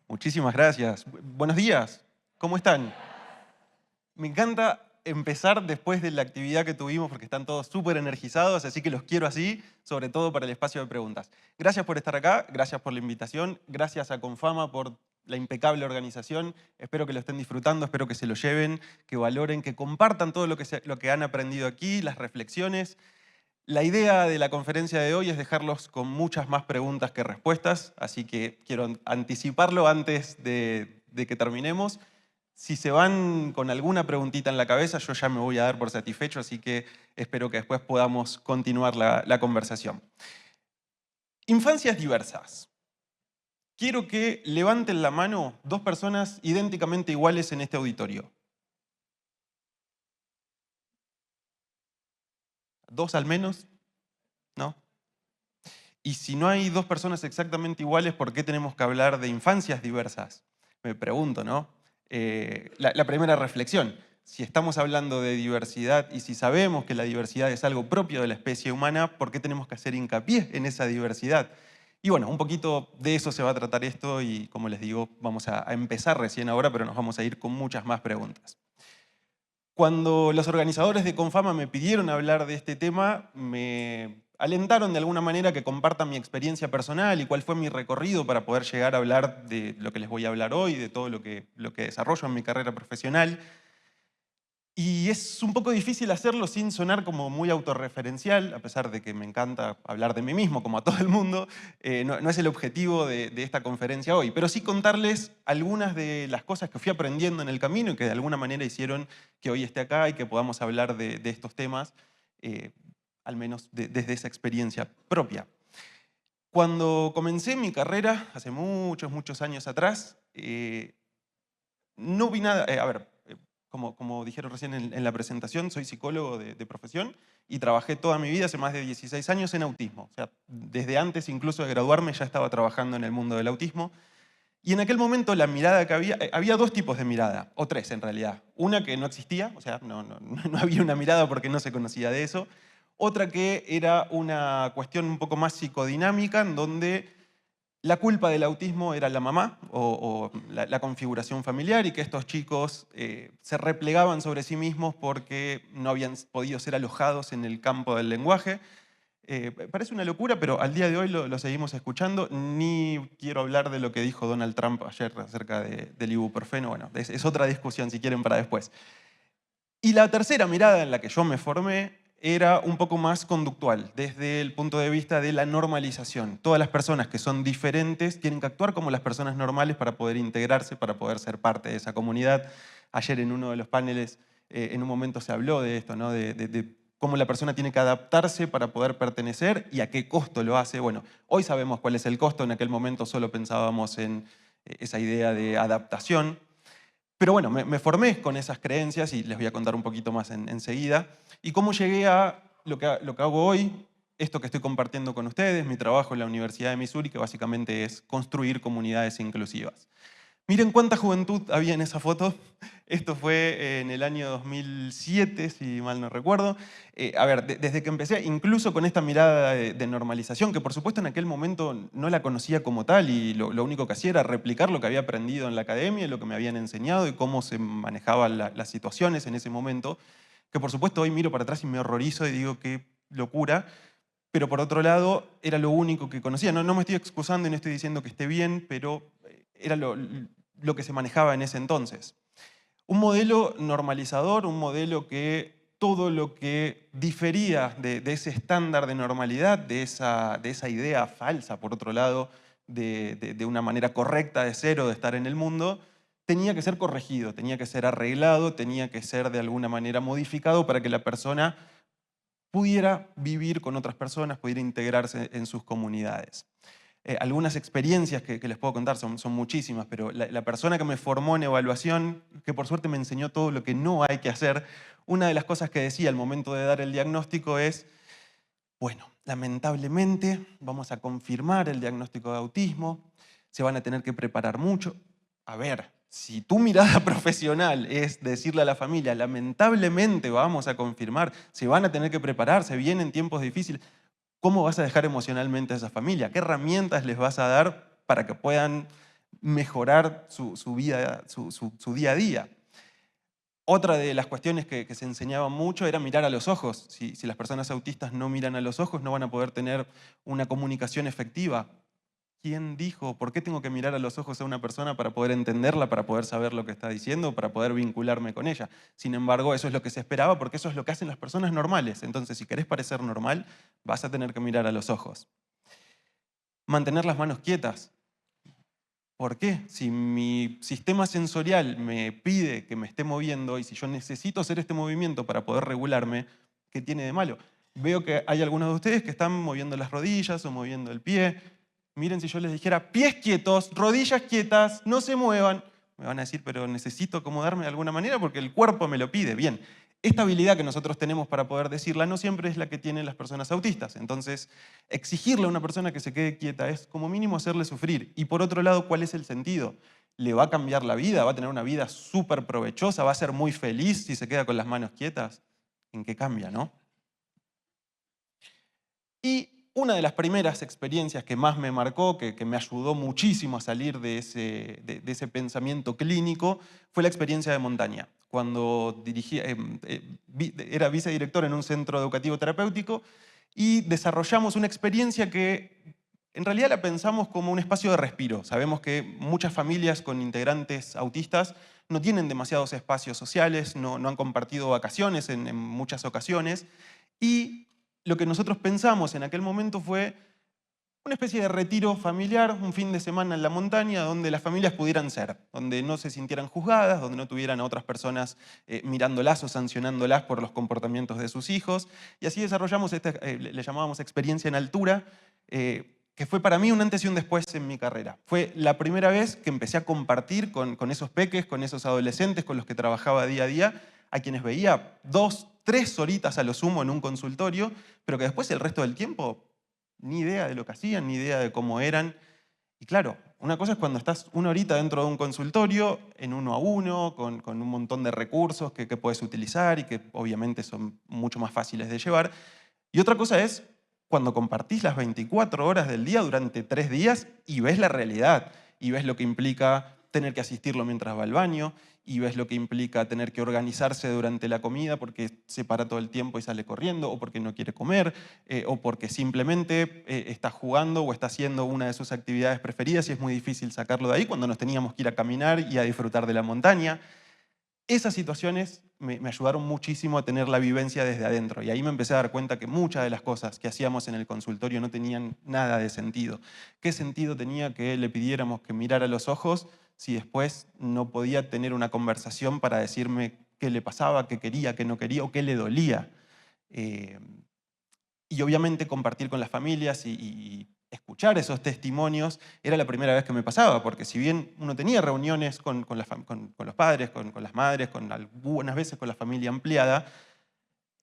Muchísimas gracias. Buenos días. ¿Cómo están? Me encanta empezar después de la actividad que tuvimos porque están todos súper energizados, así que los quiero así, sobre todo para el espacio de preguntas. Gracias por estar acá, gracias por la invitación, gracias a Confama por la impecable organización. Espero que lo estén disfrutando, espero que se lo lleven, que valoren, que compartan todo lo que han aprendido aquí, las reflexiones. La idea de la conferencia de hoy es dejarlos con muchas más preguntas que respuestas, así que quiero anticiparlo antes de que terminemos. Si se van con alguna preguntita en la cabeza, yo ya me voy a dar por satisfecho, así que espero que después podamos continuar la conversación. Infancias diversas. Quiero que levanten la mano dos personas idénticamente iguales en este auditorio. ¿Dos al menos? ¿No? Y si no hay dos personas exactamente iguales, ¿por qué tenemos que hablar de infancias diversas? Me pregunto, ¿no? La primera reflexión, si estamos hablando de diversidad y si sabemos que la diversidad es algo propio de la especie humana, ¿por qué tenemos que hacer hincapié en esa diversidad? Y bueno, un poquito de eso se va a tratar esto y como les digo, vamos a empezar recién ahora, pero nos vamos a ir con muchas más preguntas. Cuando los organizadores de Confama me pidieron hablar de este tema, me alentaron de alguna manera que comparta mi experiencia personal y cuál fue mi recorrido para poder llegar a hablar de lo que les voy a hablar hoy, de todo lo que desarrollo en mi carrera profesional. Y es un poco difícil hacerlo sin sonar como muy autorreferencial, a pesar de que me encanta hablar de mí mismo, como a todo el mundo. No es el objetivo de esta conferencia hoy, pero sí contarles algunas de las cosas que fui aprendiendo en el camino y que de alguna manera hicieron que hoy esté acá y que podamos hablar de estos temas, al menos desde esa experiencia propia. Cuando comencé mi carrera, hace muchos años atrás, no vi nada. Como dijeron recién en la presentación, soy psicólogo de profesión y trabajé toda mi vida, hace más de 16 años, en autismo. O sea, desde antes incluso de graduarme ya estaba trabajando en el mundo del autismo. Y en aquel momento la mirada que había dos tipos de mirada, o tres en realidad. Una que no existía, o sea, no había una mirada porque no se conocía de eso. Otra que era una cuestión un poco más psicodinámica, en donde la culpa del autismo era la mamá o la configuración familiar y que estos chicos se replegaban sobre sí mismos porque no habían podido ser alojados en el campo del lenguaje. Parece una locura, pero al día de hoy lo seguimos escuchando. Ni quiero hablar de lo que dijo Donald Trump ayer acerca del ibuprofeno. Bueno, es otra discusión si quieren para después. Y la tercera mirada en la que yo me formé era un poco más conductual, desde el punto de vista de la normalización. Todas las personas que son diferentes tienen que actuar como las personas normales para poder integrarse, para poder ser parte de esa comunidad. Ayer en uno de los paneles, en un momento se habló de esto, ¿no? de cómo la persona tiene que adaptarse para poder pertenecer y a qué costo lo hace. Bueno, hoy sabemos cuál es el costo, en aquel momento solo pensábamos en esa idea de adaptación. Pero bueno, me formé con esas creencias y les voy a contar un poquito más enseguida. Y cómo llegué a lo que hago hoy, esto que estoy compartiendo con ustedes, mi trabajo en la Universidad de Missouri, que básicamente es construir comunidades inclusivas. Miren cuánta juventud había en esa foto. Esto fue en el año 2007, si mal no recuerdo. Desde que empecé, incluso con esta mirada de normalización, que por supuesto en aquel momento no la conocía como tal y lo único que hacía era replicar lo que había aprendido en la academia y lo que me habían enseñado y cómo se manejaban las situaciones en ese momento, que por supuesto hoy miro para atrás y me horrorizo y digo qué locura, pero por otro lado era lo único que conocía. No me estoy excusando y no estoy diciendo que esté bien, pero era lo que se manejaba en ese entonces. Un modelo normalizador, un modelo que todo lo que difería de ese estándar de normalidad, de esa idea falsa, por otro lado, de una manera correcta de ser o de estar en el mundo, tenía que ser corregido, tenía que ser arreglado, tenía que ser de alguna manera modificado para que la persona pudiera vivir con otras personas, pudiera integrarse en sus comunidades. Algunas experiencias que les puedo contar, son muchísimas, pero la persona que me formó en evaluación, que por suerte me enseñó todo lo que no hay que hacer, una de las cosas que decía al momento de dar el diagnóstico es, bueno, lamentablemente vamos a confirmar el diagnóstico de autismo, se van a tener que preparar mucho. A ver, si tu mirada profesional es decirle a la familia, lamentablemente vamos a confirmar, se van a tener que preparar, se vienen tiempos difíciles, ¿cómo vas a dejar emocionalmente a esa familia? ¿Qué herramientas les vas a dar para que puedan mejorar su vida, su día a día. Otra de las cuestiones que se enseñaba mucho era mirar a los ojos. Si las personas autistas no miran a los ojos, no van a poder tener una comunicación efectiva. ¿Quién dijo? ¿Por qué tengo que mirar a los ojos a una persona para poder entenderla, para poder saber lo que está diciendo, para poder vincularme con ella? Sin embargo, eso es lo que se esperaba porque eso es lo que hacen las personas normales. Entonces, si querés parecer normal, vas a tener que mirar a los ojos. Mantener las manos quietas. ¿Por qué? Si mi sistema sensorial me pide que me esté moviendo y si yo necesito hacer este movimiento para poder regularme, ¿qué tiene de malo? Veo que hay algunos de ustedes que están moviendo las rodillas o moviendo el pie. Miren, si yo les dijera pies quietos, rodillas quietas, no se muevan, me van a decir, pero necesito acomodarme de alguna manera porque el cuerpo me lo pide. Bien, esta habilidad que nosotros tenemos para poder decirla no siempre es la que tienen las personas autistas. Entonces, exigirle a una persona que se quede quieta es como mínimo hacerle sufrir. Y por otro lado, ¿cuál es el sentido? ¿Le va a cambiar la vida? ¿Va a tener una vida súper provechosa? ¿Va a ser muy feliz si se queda con las manos quietas? ¿En qué cambia, no? Y una de las primeras experiencias que más me marcó, que me ayudó muchísimo a salir de ese pensamiento clínico, fue la experiencia de montaña. Cuando era vicedirector en un centro educativo terapéutico y desarrollamos una experiencia que en realidad la pensamos como un espacio de respiro. Sabemos que muchas familias con integrantes autistas no tienen demasiados espacios sociales, no han compartido vacaciones en muchas ocasiones, y lo que nosotros pensamos en aquel momento fue una especie de retiro familiar, un fin de semana en la montaña, donde las familias pudieran ser, donde no se sintieran juzgadas, donde no tuvieran a otras personas mirándolas o sancionándolas por los comportamientos de sus hijos. Y así desarrollamos le llamábamos experiencia en altura, que fue para mí un antes y un después en mi carrera. Fue la primera vez que empecé a compartir con esos peques, con esos adolescentes con los que trabajaba día a día, a quienes veía 2, 3 horitas a lo sumo en un consultorio, pero que después el resto del tiempo ni idea de lo que hacían, ni idea de cómo eran. Y claro, una cosa es cuando estás una horita dentro de un consultorio, en uno a uno, con un montón de recursos que puedes utilizar y que obviamente son mucho más fáciles de llevar. Y otra cosa es cuando compartís las 24 horas del día durante 3 días y ves la realidad, y ves lo que implica tener que asistirlo mientras va al baño, y ves lo que implica tener que organizarse durante la comida porque se para todo el tiempo y sale corriendo, o porque no quiere comer, o porque simplemente está jugando o está haciendo una de sus actividades preferidas y es muy difícil sacarlo de ahí cuando nos teníamos que ir a caminar y a disfrutar de la montaña. Esas situaciones me ayudaron muchísimo a tener la vivencia desde adentro, y ahí me empecé a dar cuenta que muchas de las cosas que hacíamos en el consultorio no tenían nada de sentido. ¿Qué sentido tenía que le pidiéramos que mirara a los ojos si después no podía tener una conversación para decirme qué le pasaba, qué quería, qué no quería o qué le dolía? Eh, y obviamente compartir con las familias y escuchar esos testimonios era la primera vez que me pasaba, porque si bien uno tenía reuniones con los padres, con las madres, con algunas veces con la familia ampliada,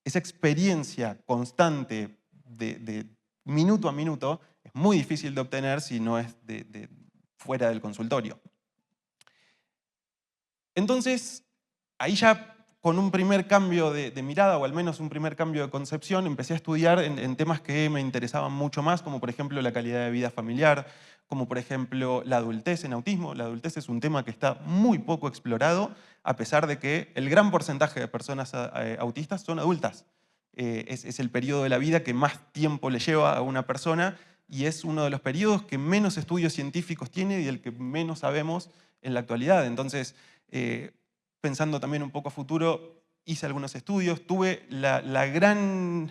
esa experiencia constante de minuto a minuto es muy difícil de obtener si no es fuera del consultorio. Entonces, ahí ya con un primer cambio de mirada, o al menos un primer cambio de concepción, empecé a estudiar en temas que me interesaban mucho más, como por ejemplo la calidad de vida familiar, como por ejemplo la adultez en autismo. La adultez es un tema que está muy poco explorado, a pesar de que el gran porcentaje de personas autistas son adultas. Es el periodo de la vida que más tiempo le lleva a una persona, y es uno de los periodos que menos estudios científicos tiene y del que menos sabemos en la actualidad. Entonces, pensando también un poco a futuro, hice algunos estudios, tuve el gran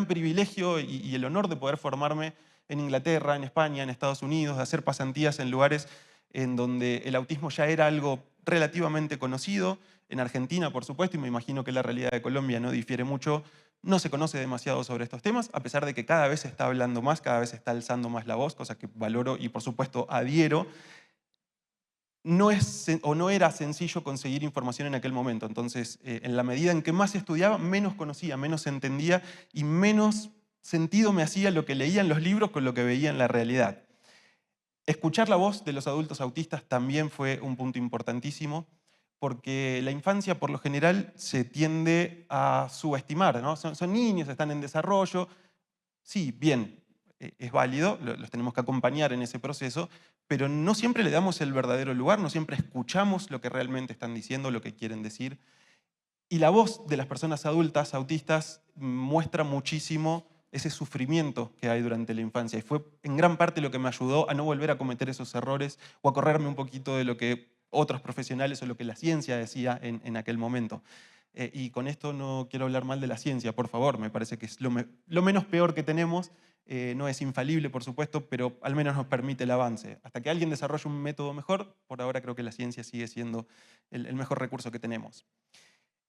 privilegio y el honor de poder formarme en Inglaterra, en España, en Estados Unidos, de hacer pasantías en lugares en donde el autismo ya era algo relativamente conocido. En Argentina, por supuesto, y me imagino que la realidad de Colombia no difiere mucho, no se conoce demasiado sobre estos temas, a pesar de que cada vez se está hablando más, cada vez se está alzando más la voz, cosa que valoro y por supuesto adhiero. No era sencillo conseguir información en aquel momento. Entonces, en la medida en que más estudiaba, menos conocía, menos entendía y menos sentido me hacía lo que leía en los libros con lo que veía en la realidad. Escuchar la voz de los adultos autistas también fue un punto importantísimo, porque la infancia por lo general se tiende a subestimar, ¿no? Son niños, están en desarrollo. Sí, bien, es válido, los tenemos que acompañar en ese proceso, pero no siempre le damos el verdadero lugar, no siempre escuchamos lo que realmente están diciendo, lo que quieren decir. Y la voz de las personas adultas autistas muestra muchísimo ese sufrimiento que hay durante la infancia. Y fue en gran parte lo que me ayudó a no volver a cometer esos errores o a correrme un poquito de lo que otros profesionales o lo que la ciencia decía en aquel momento. Y con esto no quiero hablar mal de la ciencia, por favor, me parece que es lo menos peor que tenemos. No es infalible, por supuesto, pero al menos nos permite el avance. Hasta que alguien desarrolle un método mejor, por ahora creo que la ciencia sigue siendo el mejor recurso que tenemos.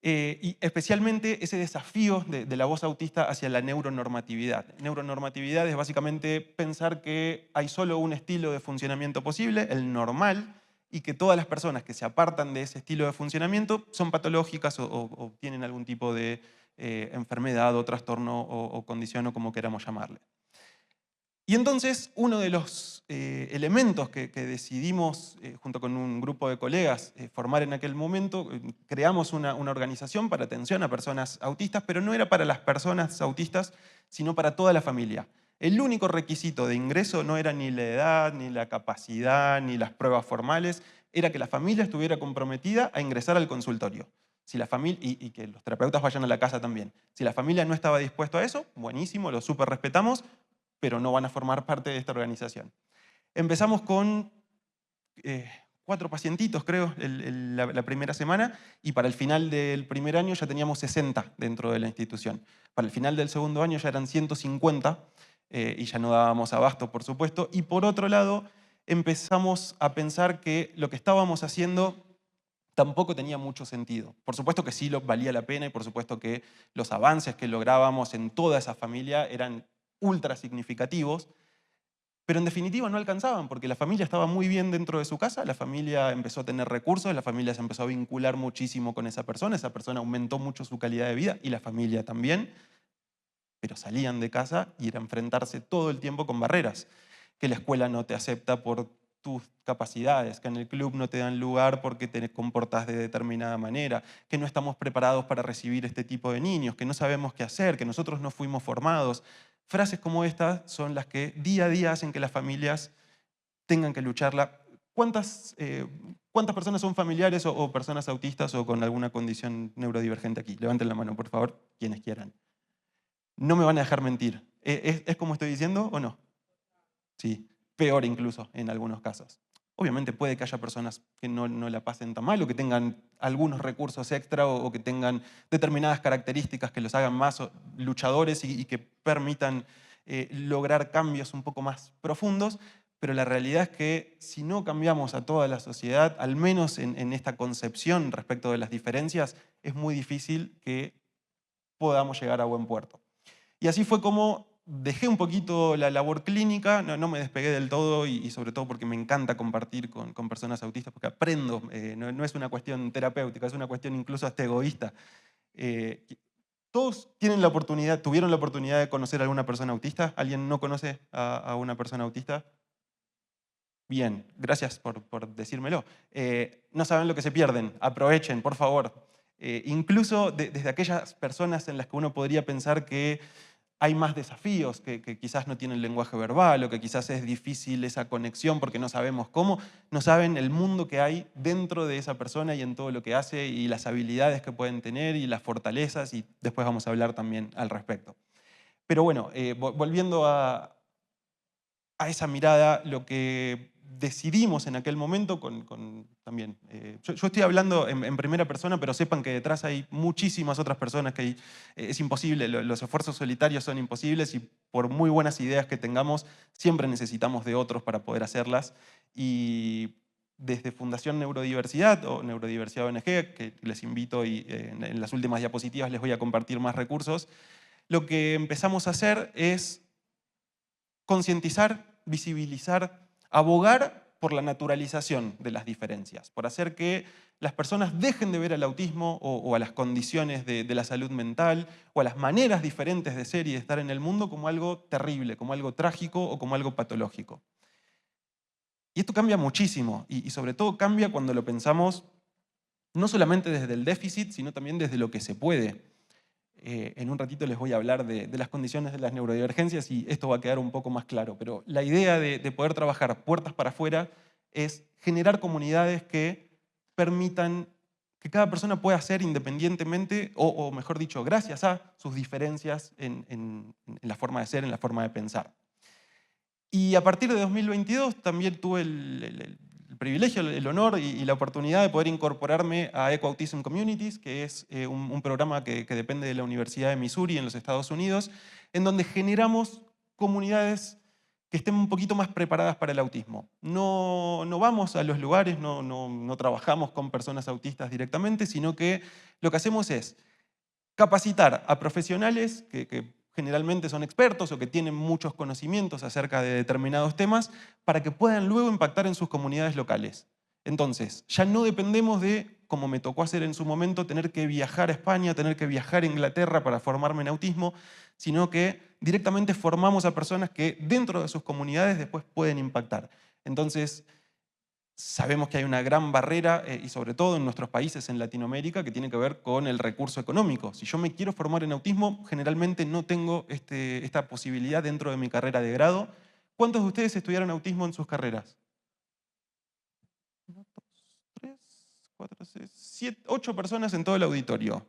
Y especialmente ese desafío de la voz autista hacia la neuronormatividad. Neuronormatividad es básicamente pensar que hay solo un estilo de funcionamiento posible, el normal, y que todas las personas que se apartan de ese estilo de funcionamiento son patológicas o tienen algún tipo de enfermedad o trastorno o condición o como queramos llamarle. Y entonces uno de los elementos que decidimos, junto con un grupo de colegas, formar en aquel momento, creamos una organización para atención a personas autistas, pero no era para las personas autistas, sino para toda la familia. El único requisito de ingreso no era ni la edad, ni la capacidad, ni las pruebas formales, era que la familia estuviera comprometida a ingresar al consultorio. Si la familia, y que los terapeutas vayan a la casa también. Si la familia no estaba dispuesto a eso, buenísimo, lo súper respetamos, pero no van a formar parte de esta organización. Empezamos con 4 pacientitos, creo, la primera semana, y para el final del primer año ya teníamos 60 dentro de la institución. Para el final del segundo año ya eran 150, y ya no dábamos abasto, por supuesto. Y por otro lado, empezamos a pensar que lo que estábamos haciendo tampoco tenía mucho sentido. Por supuesto que sí valía la pena y por supuesto que los avances que lográbamos en toda esa familia eran ultra significativos, pero en definitiva no alcanzaban porque la familia estaba muy bien dentro de su casa, la familia empezó a tener recursos, la familia se empezó a vincular muchísimo con esa persona aumentó mucho su calidad de vida y la familia también, pero salían de casa y era enfrentarse todo el tiempo con barreras, que la escuela no te acepta por tus capacidades, que en el club no te dan lugar porque te comportas de determinada manera, que no estamos preparados para recibir este tipo de niños, que no sabemos qué hacer, que nosotros no fuimos formados. Frases como estas son las que día a día hacen que las familias tengan que lucharla. ¿Cuántas personas son familiares o personas autistas o con alguna condición neurodivergente aquí? Levanten la mano, por favor, quienes quieran. No me van a dejar mentir. ¿Es como estoy diciendo o no? Sí, peor incluso en algunos casos. Obviamente puede que haya personas que no la pasen tan mal o que tengan algunos recursos extra o que tengan determinadas características que los hagan más luchadores y que permitan lograr cambios un poco más profundos, pero la realidad es que si no cambiamos a toda la sociedad, al menos en esta concepción respecto de las diferencias, es muy difícil que podamos llegar a buen puerto. Y así fue como dejé un poquito la labor clínica, no me despegué del todo y sobre todo porque me encanta compartir con personas autistas, porque aprendo, no es una cuestión terapéutica, es una cuestión incluso hasta egoísta. Eh, ¿Todos tuvieron la oportunidad de conocer a alguna persona autista? ¿Alguien no conoce a una persona autista? Bien, gracias por decírmelo. No saben lo que se pierden, aprovechen, por favor. Incluso desde aquellas personas en las que uno podría pensar que hay más desafíos, que quizás no tienen lenguaje verbal o que quizás es difícil esa conexión porque no sabemos cómo, no saben el mundo que hay dentro de esa persona y en todo lo que hace y las habilidades que pueden tener y las fortalezas y después vamos a hablar también al respecto. Pero bueno, volviendo a esa mirada, lo que decidimos en aquel momento también, yo estoy hablando en primera persona, pero sepan que detrás hay muchísimas otras personas que es imposible, los esfuerzos solitarios son imposibles y por muy buenas ideas que tengamos, siempre necesitamos de otros para poder hacerlas. Y desde Fundación Neurodiversidad o Neurodiversidad ONG, que les invito y en las últimas diapositivas les voy a compartir más recursos, lo que empezamos a hacer es concientizar, visibilizar, abogar por la naturalización de las diferencias, por hacer que las personas dejen de ver al autismo o a las condiciones de la salud mental o a las maneras diferentes de ser y de estar en el mundo como algo terrible, como algo trágico o como algo patológico. Y esto cambia muchísimo y sobre todo cambia cuando lo pensamos no solamente desde el déficit, sino también desde lo que se puede. En un ratito les voy a hablar de las condiciones de las neurodivergencias y esto va a quedar un poco más claro. Pero la idea de poder trabajar puertas para afuera es generar comunidades que permitan que cada persona pueda hacer independientemente, o mejor dicho, gracias a sus diferencias en la forma de ser, en la forma de pensar. Y a partir de 2022 también tuve el privilegio, el honor y la oportunidad de poder incorporarme a Eco Autism Communities, que es un programa que depende de la Universidad de Missouri en los Estados Unidos, en donde generamos comunidades que estén un poquito más preparadas para el autismo. No vamos a los lugares, no trabajamos con personas autistas directamente, sino que lo que hacemos es capacitar a profesionales que generalmente son expertos o que tienen muchos conocimientos acerca de determinados temas para que puedan luego impactar en sus comunidades locales. Entonces, ya no dependemos de, como me tocó hacer en su momento, tener que viajar a España, tener que viajar a Inglaterra para formarme en autismo, sino que directamente formamos a personas que dentro de sus comunidades después pueden impactar. Entonces, sabemos que hay una gran barrera, y sobre todo en nuestros países en Latinoamérica, que tiene que ver con el recurso económico. Si yo me quiero formar en autismo, generalmente no tengo esta posibilidad dentro de mi carrera de grado. ¿Cuántos de ustedes estudiaron autismo en sus carreras? 1, 2, 3, 4, 6, 7, 8 personas en todo el auditorio.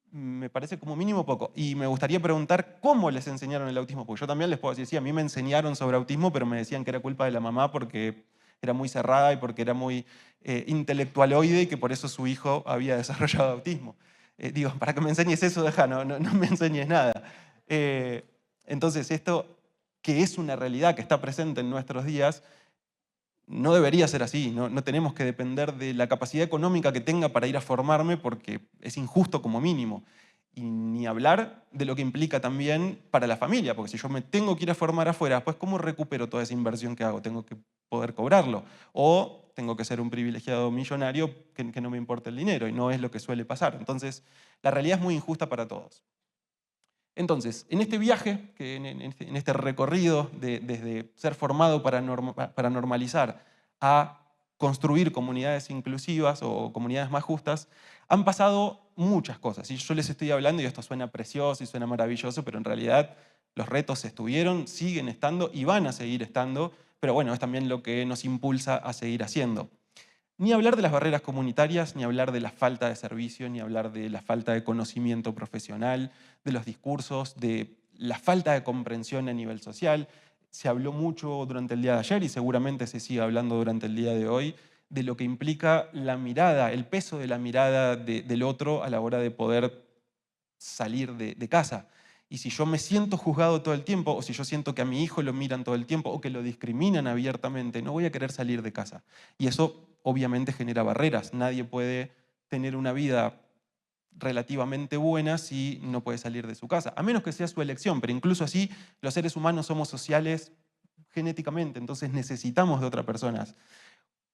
Me parece como mínimo poco. Y me gustaría preguntar cómo les enseñaron el autismo, porque yo también les puedo decir, sí, a mí me enseñaron sobre autismo, pero me decían que era culpa de la mamá porque era muy cerrada y porque era muy intelectualoide y que por eso su hijo había desarrollado autismo. Digo, para que me enseñes eso, deja, no me enseñes nada. Eh, entonces, esto que es una realidad que está presente en nuestros días, no debería ser así, no tenemos que depender de la capacidad económica que tenga para ir a formarme porque es injusto como mínimo. Y ni hablar de lo que implica también para la familia, porque si yo me tengo que ir a formar afuera, pues ¿cómo recupero toda esa inversión que hago? Tengo que poder cobrarlo. O tengo que ser un privilegiado millonario que no me importa el dinero, y no es lo que suele pasar. Entonces, la realidad es muy injusta para todos. Entonces, en este viaje, en este recorrido desde ser formado para normalizar a construir comunidades inclusivas o comunidades más justas, han pasado muchas cosas. Y yo les estoy hablando y esto suena precioso y suena maravilloso, pero en realidad los retos estuvieron, siguen estando y van a seguir estando, pero bueno, es también lo que nos impulsa a seguir haciendo. Ni hablar de las barreras comunitarias, ni hablar de la falta de servicio, ni hablar de la falta de conocimiento profesional, de los discursos, de la falta de comprensión a nivel social. Se habló mucho durante el día de ayer y seguramente se sigue hablando durante el día de hoy de lo que implica la mirada, el peso de la mirada del otro a la hora de poder salir de casa. Y si yo me siento juzgado todo el tiempo, o si yo siento que a mi hijo lo miran todo el tiempo, o que lo discriminan abiertamente, no voy a querer salir de casa. Y eso obviamente genera barreras. Nadie puede tener una vida relativamente buena si no puede salir de su casa, a menos que sea su elección, pero incluso así los seres humanos somos sociales genéticamente, entonces necesitamos de otras personas.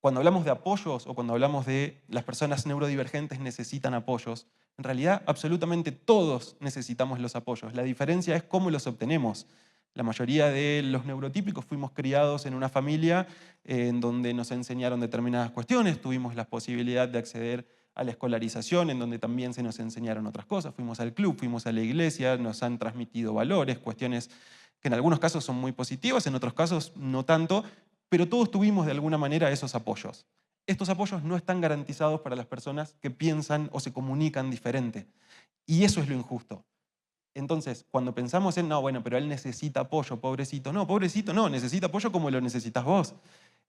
Cuando hablamos de apoyos o cuando hablamos de las personas neurodivergentes necesitan apoyos, en realidad absolutamente todos necesitamos los apoyos. La diferencia es cómo los obtenemos. La mayoría de los neurotípicos fuimos criados en una familia en donde nos enseñaron determinadas cuestiones, tuvimos la posibilidad de acceder a la escolarización, en donde también se nos enseñaron otras cosas. Fuimos al club, fuimos a la iglesia, nos han transmitido valores, cuestiones que en algunos casos son muy positivas, en otros casos no tanto, pero todos tuvimos de alguna manera esos apoyos. Estos apoyos no están garantizados para las personas que piensan o se comunican diferente. Y eso es lo injusto. Entonces, cuando pensamos en, no, bueno, pero él necesita apoyo, pobrecito. No, pobrecito no, necesita apoyo como lo necesitas vos.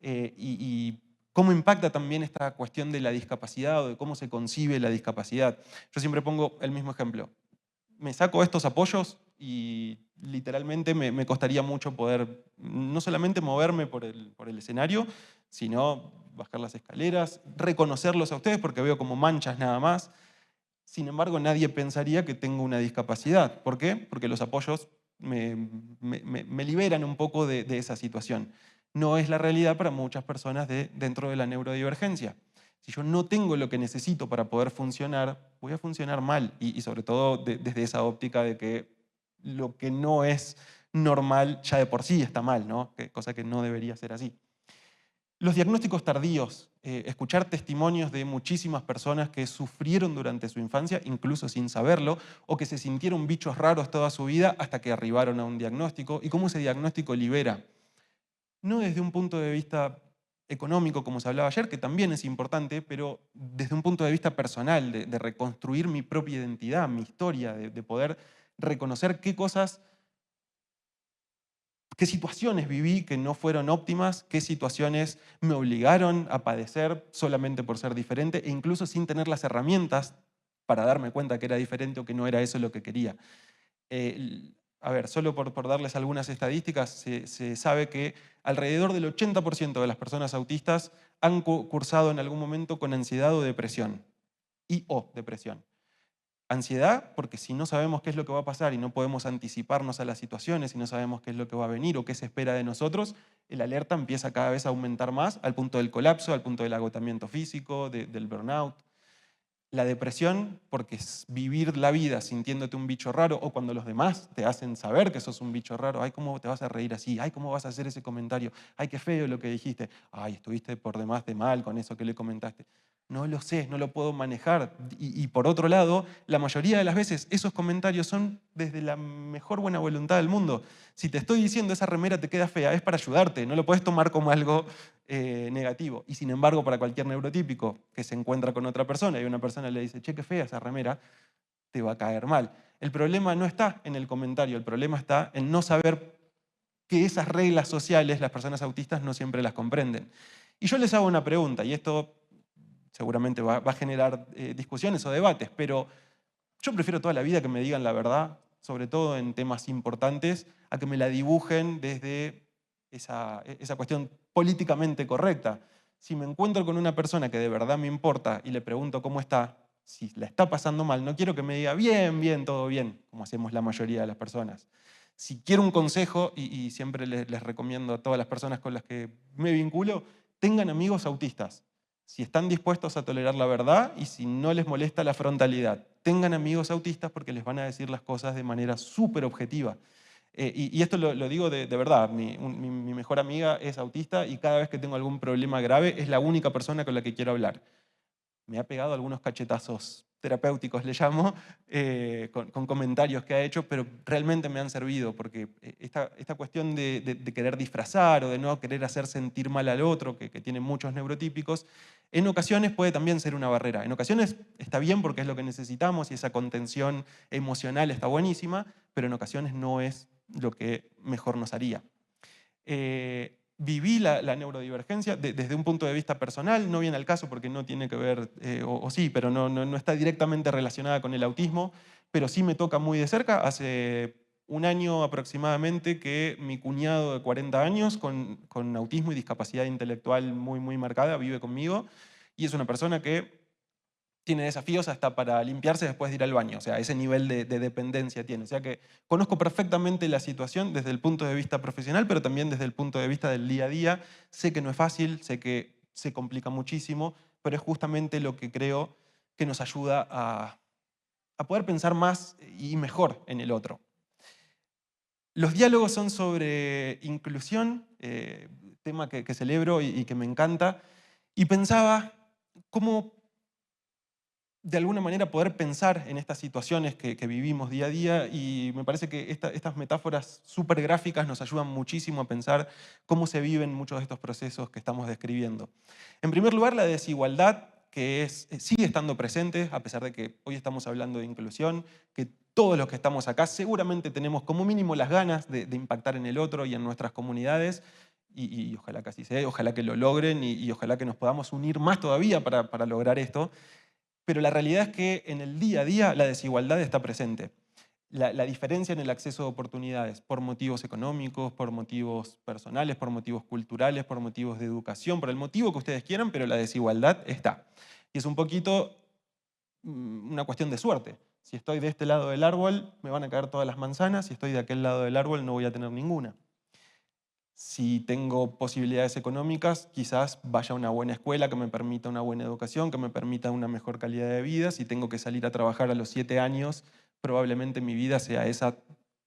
Y cómo impacta también esta cuestión de la discapacidad o de cómo se concibe la discapacidad. Yo siempre pongo el mismo ejemplo. Me saco estos apoyos y literalmente me costaría mucho poder no solamente moverme por el escenario, sino bajar las escaleras, reconocerlos a ustedes porque veo como manchas nada más. Sin embargo, nadie pensaría que tengo una discapacidad. ¿Por qué? Porque los apoyos me liberan un poco de esa situación. No es la realidad para muchas personas dentro de la neurodivergencia. Si yo no tengo lo que necesito para poder funcionar, voy a funcionar mal. Y sobre todo desde esa óptica de que lo que no es normal ya de por sí está mal, ¿no? Cosa que no debería ser así. Los diagnósticos tardíos, escuchar testimonios de muchísimas personas que sufrieron durante su infancia, incluso sin saberlo, o que se sintieron bichos raros toda su vida hasta que arribaron a un diagnóstico, y cómo ese diagnóstico libera. No desde un punto de vista económico, como se hablaba ayer, que también es importante, pero desde un punto de vista personal, de reconstruir mi propia identidad, mi historia, de poder reconocer qué cosas, qué situaciones viví que no fueron óptimas, qué situaciones me obligaron a padecer solamente por ser diferente, e incluso sin tener las herramientas para darme cuenta que era diferente o que no era eso lo que quería. A ver, solo por darles algunas estadísticas, se sabe que alrededor del 80% de las personas autistas han cursado en algún momento con ansiedad o depresión, y o depresión. Ansiedad, porque si no sabemos qué es lo que va a pasar y no podemos anticiparnos a las situaciones y no sabemos qué es lo que va a venir o qué se espera de nosotros, el alerta empieza cada vez a aumentar más al punto del colapso, al punto del agotamiento físico, del burnout. La depresión, porque es vivir la vida sintiéndote un bicho raro, o cuando los demás te hacen saber que sos un bicho raro. Ay, ¿cómo te vas a reír así? Ay, ¿cómo vas a hacer ese comentario? Ay, qué feo lo que dijiste. Ay, estuviste por demás de mal con eso que le comentaste. No lo sé, no lo puedo manejar. Y por otro lado, la mayoría de las veces esos comentarios son desde la mejor buena voluntad del mundo. Si te estoy diciendo esa remera te queda fea, es para ayudarte, no lo puedes tomar como algo negativo. Y sin embargo, para cualquier neurotípico que se encuentra con otra persona y una persona le dice, che, qué fea esa remera, te va a caer mal. El problema no está en el comentario, el problema está en no saber que esas reglas sociales las personas autistas no siempre las comprenden. Y yo les hago una pregunta, y esto seguramente va a generar discusiones o debates, pero yo prefiero toda la vida que me digan la verdad, sobre todo en temas importantes, a que me la dibujen desde esa cuestión políticamente correcta. Si me encuentro con una persona que de verdad me importa y le pregunto cómo está, si la está pasando mal, no quiero que me diga bien, bien, todo bien, como hacemos la mayoría de las personas. Si quiero un consejo, y siempre les recomiendo a todas las personas con las que me vinculo, tengan amigos autistas. Si están dispuestos a tolerar la verdad y si no les molesta la frontalidad. Tengan amigos autistas porque les van a decir las cosas de manera súper objetiva. Y esto lo digo de verdad, mi mejor amiga es autista y cada vez que tengo algún problema grave es la única persona con la que quiero hablar. Me ha pegado algunos cachetazos terapéuticos, le llamo, con comentarios que ha hecho, pero realmente me han servido, porque esta cuestión de querer disfrazar o de no querer hacer sentir mal al otro, que tiene muchos neurotípicos, en ocasiones puede también ser una barrera. En ocasiones está bien porque es lo que necesitamos y esa contención emocional está buenísima, pero en ocasiones no es lo que mejor nos haría. Viví la neurodivergencia desde un punto de vista personal, no viene al caso porque no tiene que ver, o sí, pero no está directamente relacionada con el autismo, pero sí me toca muy de cerca. Hace un año aproximadamente que mi cuñado de 40 años con autismo y discapacidad intelectual muy, muy marcada vive conmigo y es una persona que tiene desafíos hasta para limpiarse después de ir al baño, o sea, ese nivel de dependencia tiene. O sea que conozco perfectamente la situación desde el punto de vista profesional, pero también desde el punto de vista del día a día. Sé que no es fácil, sé que se complica muchísimo, pero es justamente lo que creo que nos ayuda a poder pensar más y mejor en el otro. Los diálogos son sobre inclusión, tema que celebro y que me encanta, y pensaba cómo de alguna manera poder pensar en estas situaciones que vivimos día a día y me parece que estas metáforas súper gráficas nos ayudan muchísimo a pensar cómo se viven muchos de estos procesos que estamos describiendo. En primer lugar, la desigualdad que sigue estando presente, a pesar de que hoy estamos hablando de inclusión, que todos los que estamos acá seguramente tenemos como mínimo las ganas de impactar en el otro y en nuestras comunidades, y ojalá que así sea, ojalá que lo logren y ojalá que nos podamos unir más todavía para lograr esto. Pero la realidad es que en el día a día la desigualdad está presente. La diferencia en el acceso a oportunidades por motivos económicos, por motivos personales, por motivos culturales, por motivos de educación, por el motivo que ustedes quieran, pero la desigualdad está. Y es un poquito una cuestión de suerte. Si estoy de este lado del árbol, me van a caer todas las manzanas, si estoy de aquel lado del árbol, no voy a tener ninguna. Si tengo posibilidades económicas, quizás vaya a una buena escuela que me permita una buena educación, que me permita una mejor calidad de vida. Si tengo que salir a trabajar a los 7 años, probablemente mi vida sea esa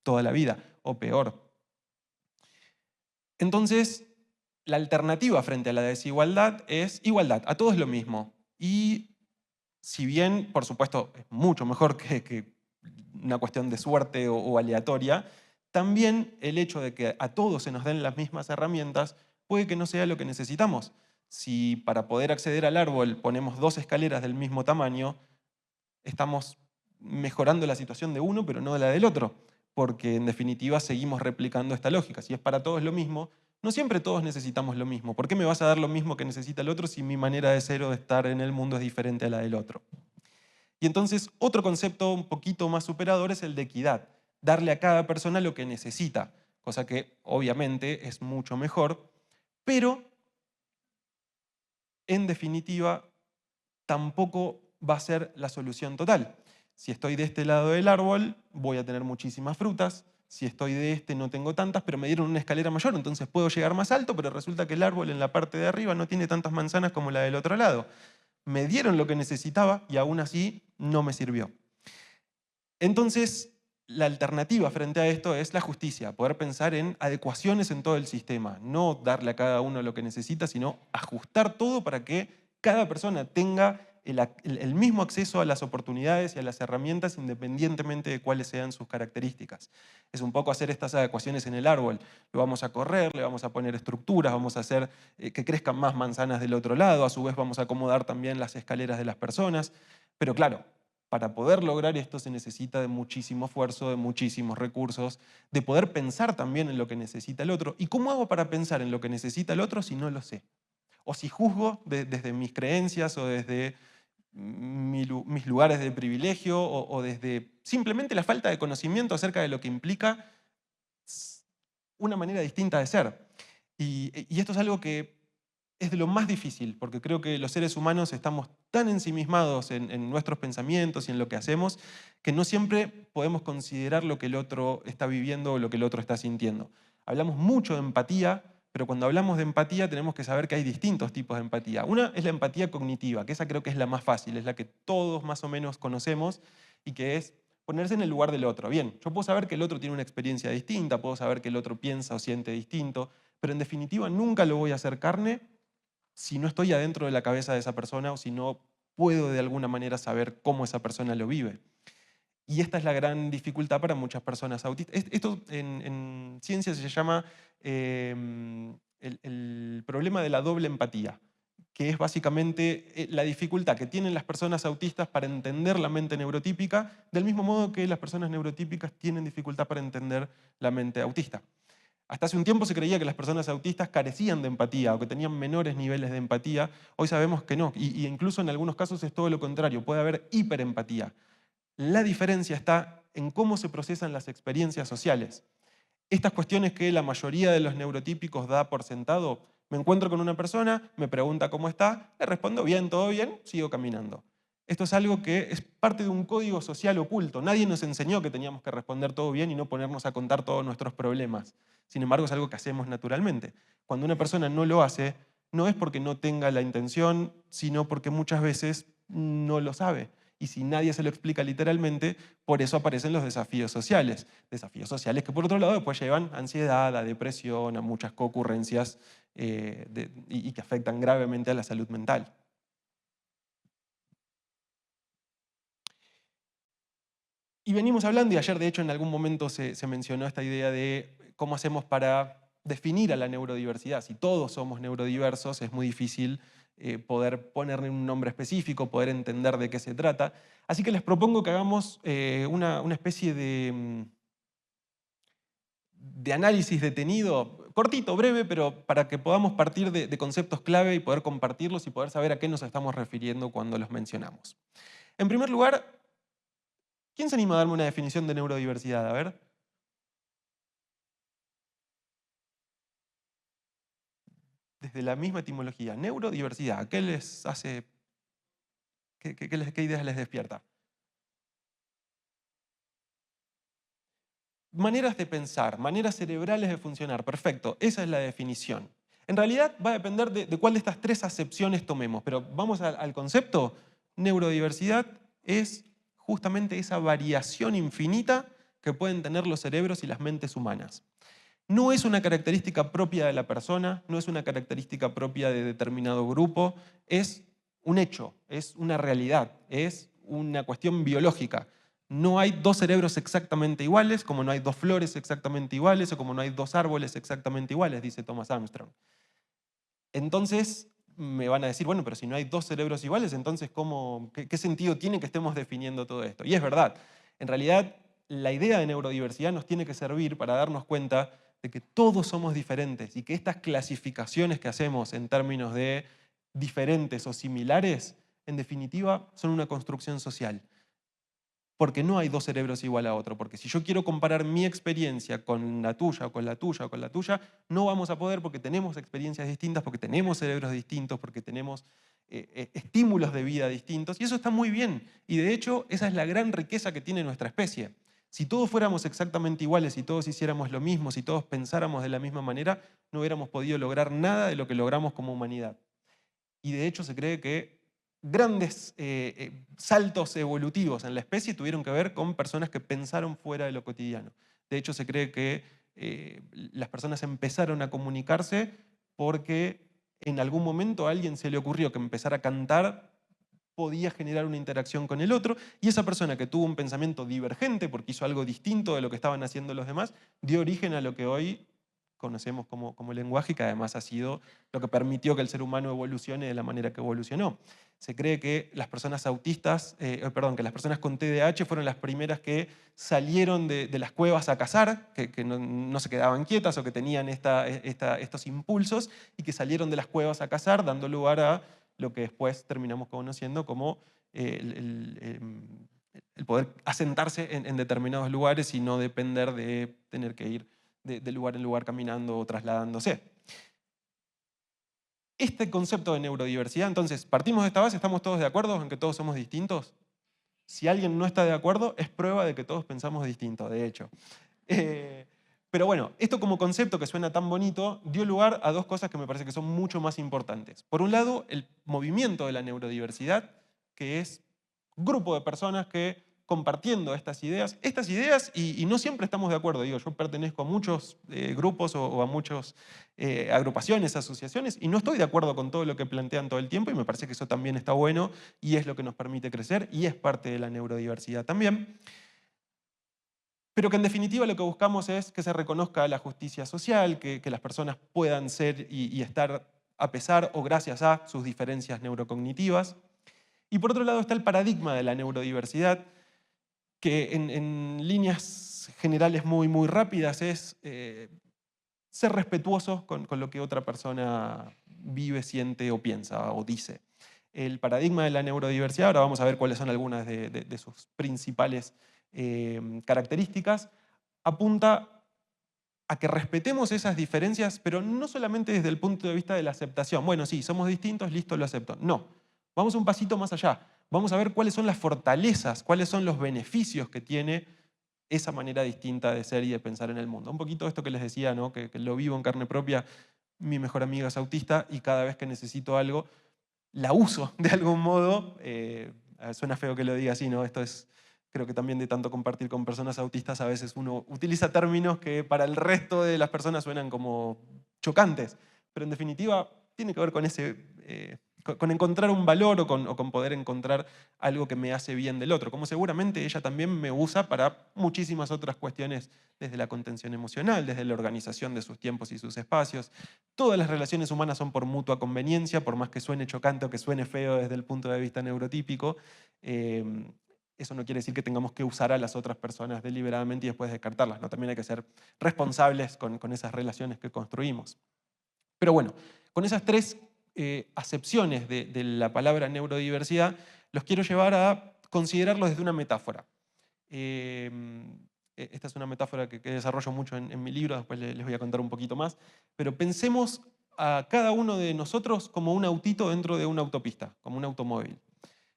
toda la vida, o peor. Entonces, La alternativa frente a la desigualdad es igualdad, a todos lo mismo. Y si bien, por supuesto, es mucho mejor que una cuestión de suerte o aleatoria, también el hecho de que a todos se nos den las mismas herramientas puede que no sea lo que necesitamos. Si para poder acceder al árbol ponemos 2 escaleras del mismo tamaño, estamos mejorando la situación de uno, pero no la del otro, porque en definitiva seguimos replicando esta lógica. Si es para todos lo mismo, no siempre todos necesitamos lo mismo. ¿Por qué me vas a dar lo mismo que necesita el otro si mi manera de ser o de estar en el mundo es diferente a la del otro? Y entonces otro concepto un poquito más superador es el de equidad, darle a cada persona lo que necesita, cosa que obviamente es mucho mejor, pero en definitiva tampoco va a ser la solución total. Si estoy de este lado del árbol, voy a tener muchísimas frutas. Si estoy de este, no tengo tantas, pero me dieron una escalera mayor, entonces puedo llegar más alto, pero resulta que el árbol en la parte de arriba no tiene tantas manzanas como la del otro lado. Me dieron lo que necesitaba y aún así no me sirvió. Entonces, la alternativa frente a esto es la justicia, poder pensar en adecuaciones en todo el sistema, no darle a cada uno lo que necesita, sino ajustar todo para que cada persona tenga el mismo acceso a las oportunidades y a las herramientas independientemente de cuáles sean sus características. Es un poco hacer estas adecuaciones en el árbol. Lo vamos a correr, le vamos a poner estructuras, vamos a hacer que crezcan más manzanas del otro lado, a su vez vamos a acomodar también las escaleras de las personas. Pero claro, para poder lograr esto se necesita de muchísimo esfuerzo, de muchísimos recursos, de poder pensar también en lo que necesita el otro. ¿Y cómo hago para pensar en lo que necesita el otro si no lo sé? O si juzgo desde mis creencias o desde mis lugares de privilegio o desde simplemente la falta de conocimiento acerca de lo que implica una manera distinta de ser. Y esto es algo que es de lo más difícil, porque creo que los seres humanos estamos tan ensimismados en nuestros pensamientos y en lo que hacemos, que no siempre podemos considerar lo que el otro está viviendo o lo que el otro está sintiendo. Hablamos mucho de empatía, pero cuando hablamos de empatía tenemos que saber que hay distintos tipos de empatía. Una es la empatía cognitiva, que esa creo que es la más fácil, es la que todos más o menos conocemos y que es ponerse en el lugar del otro. Bien, yo puedo saber que el otro tiene una experiencia distinta, puedo saber que el otro piensa o siente distinto, pero en definitiva nunca lo voy a hacer carne si no estoy adentro de la cabeza de esa persona o si no puedo de alguna manera saber cómo esa persona lo vive. Y esta es la gran dificultad para muchas personas autistas. Esto en ciencia se llama el problema de la doble empatía, que es básicamente la dificultad que tienen las personas autistas para entender la mente neurotípica, del mismo modo que las personas neurotípicas tienen dificultad para entender la mente autista. Hasta hace un tiempo se creía que las personas autistas carecían de empatía o que tenían menores niveles de empatía. Hoy sabemos que no, y incluso en algunos casos es todo lo contrario, puede haber hiperempatía. La diferencia está en cómo se procesan las experiencias sociales. Estas cuestiones que la mayoría de los neurotípicos da por sentado, me encuentro con una persona, me pregunta cómo está, le respondo bien, todo bien, sigo caminando. Esto es algo que es parte de un código social oculto. Nadie nos enseñó que teníamos que responder todo bien y no ponernos a contar todos nuestros problemas. Sin embargo, es algo que hacemos naturalmente. Cuando una persona no lo hace, no es porque no tenga la intención, sino porque muchas veces no lo sabe. Y si nadie se lo explica literalmente, por eso aparecen los desafíos sociales. Desafíos sociales que por otro lado después llevan a ansiedad, a depresión, a muchas concurrencias y que afectan gravemente a la salud mental. Y venimos hablando, y ayer de hecho en algún momento se mencionó esta idea de cómo hacemos para definir a la neurodiversidad. Si todos somos neurodiversos, es muy difícil poder ponerle un nombre específico, poder entender de qué se trata. Así que les propongo que hagamos una especie de análisis detenido, cortito, breve, pero para que podamos partir de conceptos clave y poder compartirlos y poder saber a qué nos estamos refiriendo cuando los mencionamos. En primer lugar, ¿quién se anima a darme una definición de neurodiversidad? A ver. Desde la misma etimología, neurodiversidad, ¿qué les hace, qué ideas les despierta? Maneras de pensar, maneras cerebrales de funcionar, perfecto, esa es la definición. En realidad va a depender de cuál de estas tres acepciones tomemos, pero vamos al concepto. Neurodiversidad es justamente esa variación infinita que pueden tener los cerebros y las mentes humanas. No es una característica propia de la persona, no es una característica propia de determinado grupo, es un hecho, es una realidad, es una cuestión biológica. No hay dos cerebros exactamente iguales, como no hay dos flores exactamente iguales, o como no hay dos árboles exactamente iguales, dice Thomas Armstrong. Entonces me van a decir, bueno, pero si no hay dos cerebros iguales, entonces ¿qué sentido tiene que estemos definiendo todo esto? Y es verdad, en realidad la idea de neurodiversidad nos tiene que servir para darnos cuenta de que todos somos diferentes y que estas clasificaciones que hacemos en términos de diferentes o similares, en definitiva, son una construcción social. Porque no hay dos cerebros igual a otro, porque si yo quiero comparar mi experiencia con la tuya, o con la tuya, o con la tuya, no vamos a poder porque tenemos experiencias distintas, porque tenemos cerebros distintos, porque tenemos estímulos de vida distintos, y eso está muy bien. Y de hecho, esa es la gran riqueza que tiene nuestra especie. Si todos fuéramos exactamente iguales, si todos hiciéramos lo mismo, si todos pensáramos de la misma manera, no hubiéramos podido lograr nada de lo que logramos como humanidad. Y de hecho se cree que grandes saltos evolutivos en la especie tuvieron que ver con personas que pensaron fuera de lo cotidiano. De hecho se cree que las personas empezaron a comunicarse porque en algún momento a alguien se le ocurrió que empezar a cantar podía generar una interacción con el otro, y esa persona que tuvo un pensamiento divergente porque hizo algo distinto de lo que estaban haciendo los demás, dio origen a lo que hoy conocemos como lenguaje, y que además ha sido lo que permitió que el ser humano evolucione de la manera que evolucionó. Se cree que las personas autistas, que las personas con TDAH fueron las primeras que salieron de las cuevas a cazar, que no se quedaban quietas o que tenían estos impulsos, y que salieron de las cuevas a cazar, dando lugar a lo que después terminamos conociendo como el poder asentarse en determinados lugares y no depender de tener que ir de lugar en lugar caminando o trasladándose. Este concepto de neurodiversidad, entonces, partimos de esta base, ¿estamos todos de acuerdo en que todos somos distintos? Si alguien no está de acuerdo, es prueba de que todos pensamos distinto, de hecho. Pero bueno, esto como concepto que suena tan bonito, dio lugar a dos cosas que me parece que son mucho más importantes. Por un lado, el movimiento de la neurodiversidad, que es un grupo de personas que compartiendo estas ideas, y no siempre estamos de acuerdo, digo, yo pertenezco a muchos grupos o a muchas agrupaciones, asociaciones, y no estoy de acuerdo con todo lo que plantean todo el tiempo, y me parece que eso también está bueno, y es lo que nos permite crecer, y es parte de la neurodiversidad también. Pero que en definitiva lo que buscamos es que se reconozca la justicia social, que las personas puedan ser y estar a pesar o gracias a sus diferencias neurocognitivas. Y por otro lado está el paradigma de la neurodiversidad, que en líneas generales muy rápidas es ser respetuoso con lo que otra persona vive, siente o piensa o dice. El paradigma de la neurodiversidad, ahora vamos a ver cuáles son algunas de sus principales características, apunta a que respetemos esas diferencias, pero no solamente desde el punto de vista de la aceptación. Bueno, sí, somos distintos, listo, lo acepto. No, vamos un pasito más allá. Vamos a ver cuáles son las fortalezas, cuáles son los beneficios que tiene esa manera distinta de ser y de pensar en el mundo. Un poquito esto que les decía, ¿no? que lo vivo en carne propia. Mi mejor amiga es autista y cada vez que necesito algo, la uso de algún modo. Suena feo que lo diga así, ¿no? Esto es, creo que también de tanto compartir con personas autistas, a veces uno utiliza términos que para el resto de las personas suenan como chocantes, pero en definitiva tiene que ver con con encontrar un valor o con poder encontrar algo que me hace bien del otro, como seguramente ella también me usa para muchísimas otras cuestiones, desde la contención emocional, desde la organización de sus tiempos y sus espacios. Todas las relaciones humanas son por mutua conveniencia, por más que suene chocante o que suene feo desde el punto de vista neurotípico. Eso no quiere decir que tengamos que usar a las otras personas deliberadamente y después descartarlas, ¿no? También hay que ser responsables con esas relaciones que construimos. Pero bueno, con esas tres acepciones de la palabra neurodiversidad, los quiero llevar a considerarlos desde una metáfora. Esta es una metáfora que desarrollo mucho en mi libro, después les voy a contar un poquito más, pero pensemos a cada uno de nosotros como un autito dentro de una autopista, como un automóvil.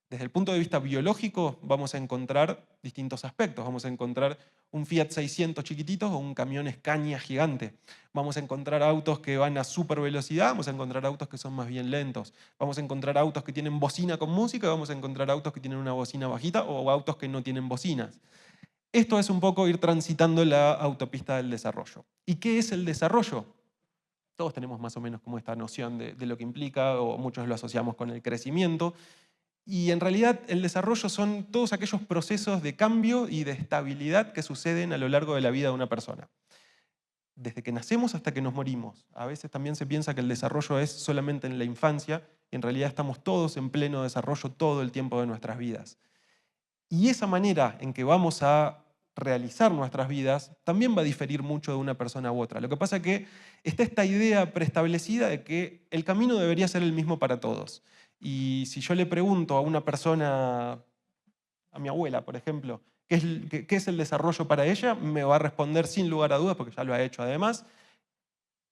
Desde el punto de vista biológico vamos a encontrar distintos aspectos. Vamos a encontrar un Fiat 600 chiquitito o un camión Scania gigante. Vamos a encontrar autos que van a super velocidad, vamos a encontrar autos que son más bien lentos. Vamos a encontrar autos que tienen bocina con música, vamos a encontrar autos que tienen una bocina bajita o autos que no tienen bocinas. Esto es un poco ir transitando la autopista del desarrollo. ¿Y qué es el desarrollo? Todos tenemos más o menos como esta noción de lo que implica, o muchos lo asociamos con el crecimiento. Y en realidad el desarrollo son todos aquellos procesos de cambio y de estabilidad que suceden a lo largo de la vida de una persona. Desde que nacemos hasta que nos morimos. A veces también se piensa que el desarrollo es solamente en la infancia, y en realidad estamos todos en pleno desarrollo todo el tiempo de nuestras vidas. Y esa manera en que vamos a realizar nuestras vidas también va a diferir mucho de una persona u otra. Lo que pasa es que está esta idea preestablecida de que el camino debería ser el mismo para todos. Y si yo le pregunto a una persona, a mi abuela, por ejemplo, qué es el desarrollo para ella, me va a responder sin lugar a dudas, porque ya lo ha hecho además,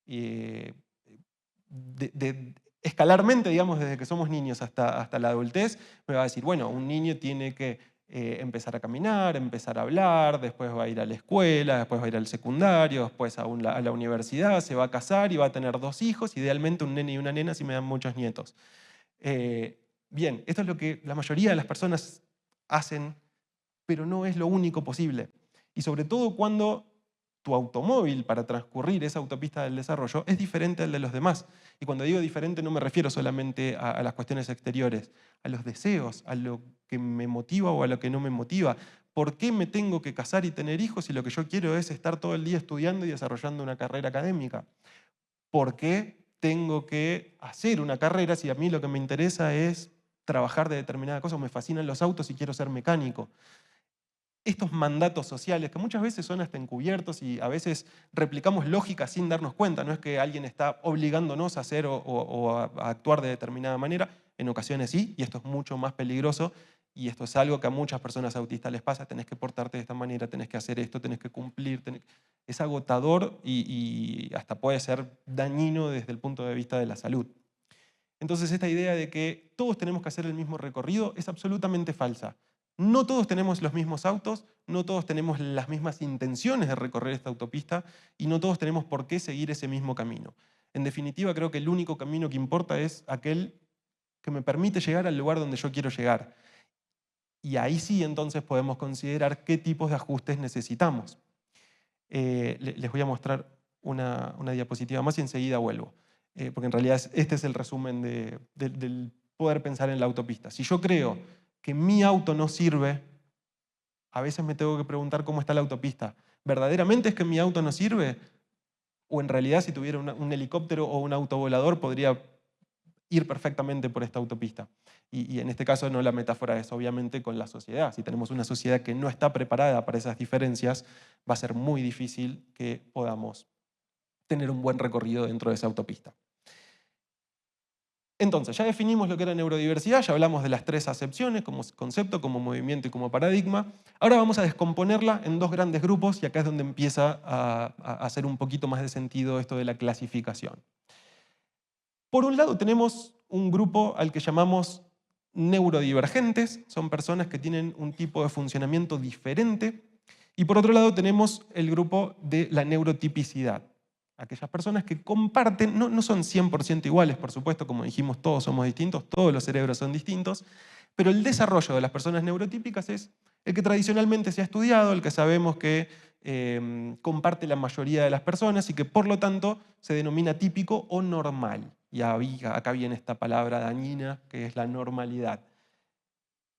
eh, escalarmente, digamos, desde que somos niños hasta la adultez, me va a decir, bueno, un niño tiene que empezar a caminar, empezar a hablar, después va a ir a la escuela, después va a ir al secundario, después a la universidad, se va a casar y va a tener 2 hijos, idealmente un nene y una nena si me dan muchos nietos. Bien, esto es lo que la mayoría de las personas hacen, pero no es lo único posible. Y sobre todo cuando tu automóvil para transcurrir esa autopista del desarrollo es diferente al de los demás. Y cuando digo diferente no me refiero solamente a las cuestiones exteriores, a los deseos, a lo que me motiva o a lo que no me motiva. ¿Por qué me tengo que casar y tener hijos si lo que yo quiero es estar todo el día estudiando y desarrollando una carrera académica? ¿Por qué tengo que hacer una carrera si a mí lo que me interesa es trabajar de determinada cosa? Me fascinan los autos y quiero ser mecánico. Estos mandatos sociales que muchas veces son hasta encubiertos y a veces replicamos lógica sin darnos cuenta. No es que alguien está obligándonos a hacer o a actuar de determinada manera. En ocasiones sí, y esto es mucho más peligroso. Y esto es algo que a muchas personas autistas les pasa. Tenés que portarte de esta manera, tenés que hacer esto, tenés que cumplir. Es agotador y hasta puede ser dañino desde el punto de vista de la salud. Entonces esta idea de que todos tenemos que hacer el mismo recorrido es absolutamente falsa. No todos tenemos los mismos autos, no todos tenemos las mismas intenciones de recorrer esta autopista y no todos tenemos por qué seguir ese mismo camino. En definitiva, creo que el único camino que importa es aquel que me permite llegar al lugar donde yo quiero llegar. Y ahí sí entonces podemos considerar qué tipos de ajustes necesitamos. Les voy a mostrar una diapositiva más y enseguida vuelvo. Porque en realidad este es el resumen del poder pensar en la autopista. Si yo creo que mi auto no sirve, a veces me tengo que preguntar cómo está la autopista. ¿Verdaderamente es que mi auto no sirve? ¿O en realidad si tuviera un helicóptero o un auto volador podría ir perfectamente por esta autopista? Y en este caso no, la metáfora es obviamente con la sociedad. Si tenemos una sociedad que no está preparada para esas diferencias, va a ser muy difícil que podamos tener un buen recorrido dentro de esa autopista. Entonces, ya definimos lo que era neurodiversidad, ya hablamos de las 3 acepciones, como concepto, como movimiento y como paradigma. Ahora vamos a descomponerla en 2 grandes grupos y acá es donde empieza a hacer un poquito más de sentido esto de la clasificación. Por un lado tenemos un grupo al que llamamos neurodivergentes, son personas que tienen un tipo de funcionamiento diferente. Y por otro lado tenemos el grupo de la neurotipicidad. Aquellas personas que comparten, no son 100% iguales, por supuesto, como dijimos, todos somos distintos, todos los cerebros son distintos, pero el desarrollo de las personas neurotípicas es el que tradicionalmente se ha estudiado, el que sabemos que comparte la mayoría de las personas y que por lo tanto se denomina típico o normal. Y acá viene esta palabra dañina que es la normalidad.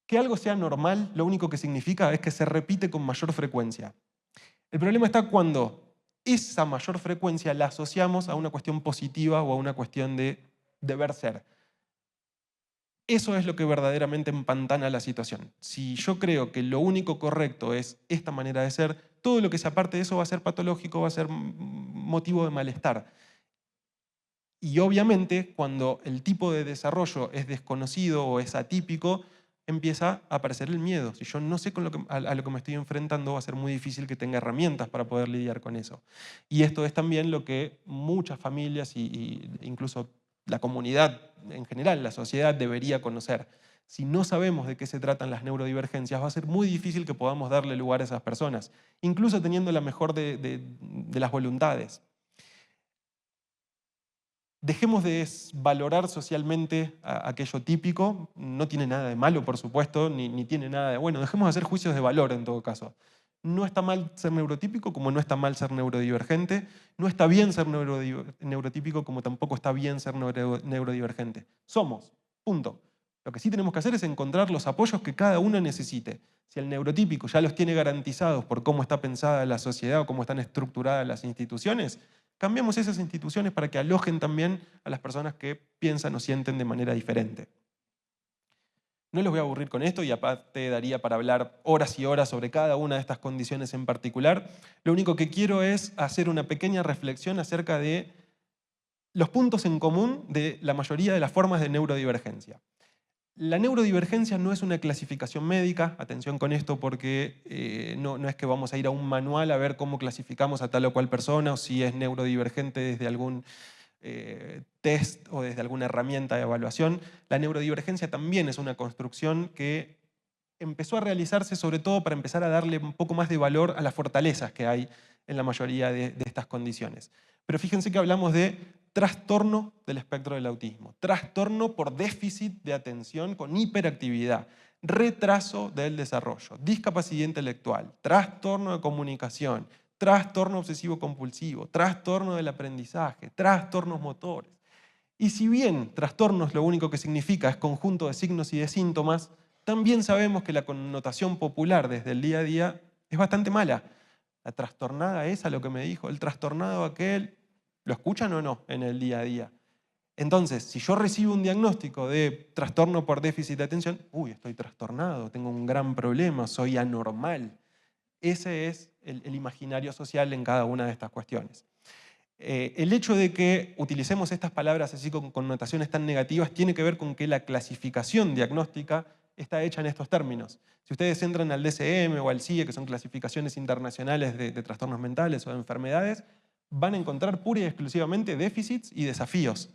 Que algo sea normal, lo único que significa es que se repite con mayor frecuencia. El problema está cuando esa mayor frecuencia la asociamos a una cuestión positiva o a una cuestión de deber ser. Eso es lo que verdaderamente empantana la situación. Si yo creo que lo único correcto es esta manera de ser, todo lo que se aparte de eso va a ser patológico, va a ser motivo de malestar. Y obviamente, cuando el tipo de desarrollo es desconocido o es atípico, empieza a aparecer el miedo. Si yo no sé a lo que me estoy enfrentando, va a ser muy difícil que tenga herramientas para poder lidiar con eso. Y esto es también lo que muchas familias y incluso la comunidad en general, la sociedad, debería conocer. Si no sabemos de qué se tratan las neurodivergencias, va a ser muy difícil que podamos darle lugar a esas personas, incluso teniendo la mejor de las voluntades. Dejemos de valorar socialmente aquello típico, no tiene nada de malo, por supuesto, ni tiene nada de bueno. Dejemos de hacer juicios de valor en todo caso. No está mal ser neurotípico como no está mal ser neurodivergente. No está bien ser neurotípico como tampoco está bien ser neurodivergente. Somos, punto. Lo que sí tenemos que hacer es encontrar los apoyos que cada uno necesite. Si el neurotípico ya los tiene garantizados por cómo está pensada la sociedad o cómo están estructuradas las instituciones, cambiamos esas instituciones para que alojen también a las personas que piensan o sienten de manera diferente. No los voy a aburrir con esto y aparte daría para hablar horas y horas sobre cada una de estas condiciones en particular. Lo único que quiero es hacer una pequeña reflexión acerca de los puntos en común de la mayoría de las formas de neurodivergencia. La neurodivergencia no es una clasificación médica, atención con esto porque no es que vamos a ir a un manual a ver cómo clasificamos a tal o cual persona o si es neurodivergente desde algún test o desde alguna herramienta de evaluación. La neurodivergencia también es una construcción que empezó a realizarse sobre todo para empezar a darle un poco más de valor a las fortalezas que hay en la mayoría de estas condiciones. Pero fíjense que hablamos de trastorno del espectro del autismo, trastorno por déficit de atención con hiperactividad, retraso del desarrollo, discapacidad intelectual, trastorno de comunicación, trastorno obsesivo-compulsivo, trastorno del aprendizaje, trastornos motores. Y si bien trastornos lo único que significa es conjunto de signos y de síntomas, también sabemos que la connotación popular desde el día a día es bastante mala. La trastornada esa, lo que me dijo, el trastornado aquel, ¿lo escuchan o no en el día a día? Entonces, si yo recibo un diagnóstico de trastorno por déficit de atención, uy, estoy trastornado, tengo un gran problema, soy anormal. Ese es el imaginario social en cada una de estas cuestiones. El hecho de que utilicemos estas palabras así con connotaciones tan negativas tiene que ver con que la clasificación diagnóstica está hecha en estos términos. Si ustedes entran al DSM o al CIE, que son clasificaciones internacionales de trastornos mentales o de enfermedades, van a encontrar pura y exclusivamente déficits y desafíos.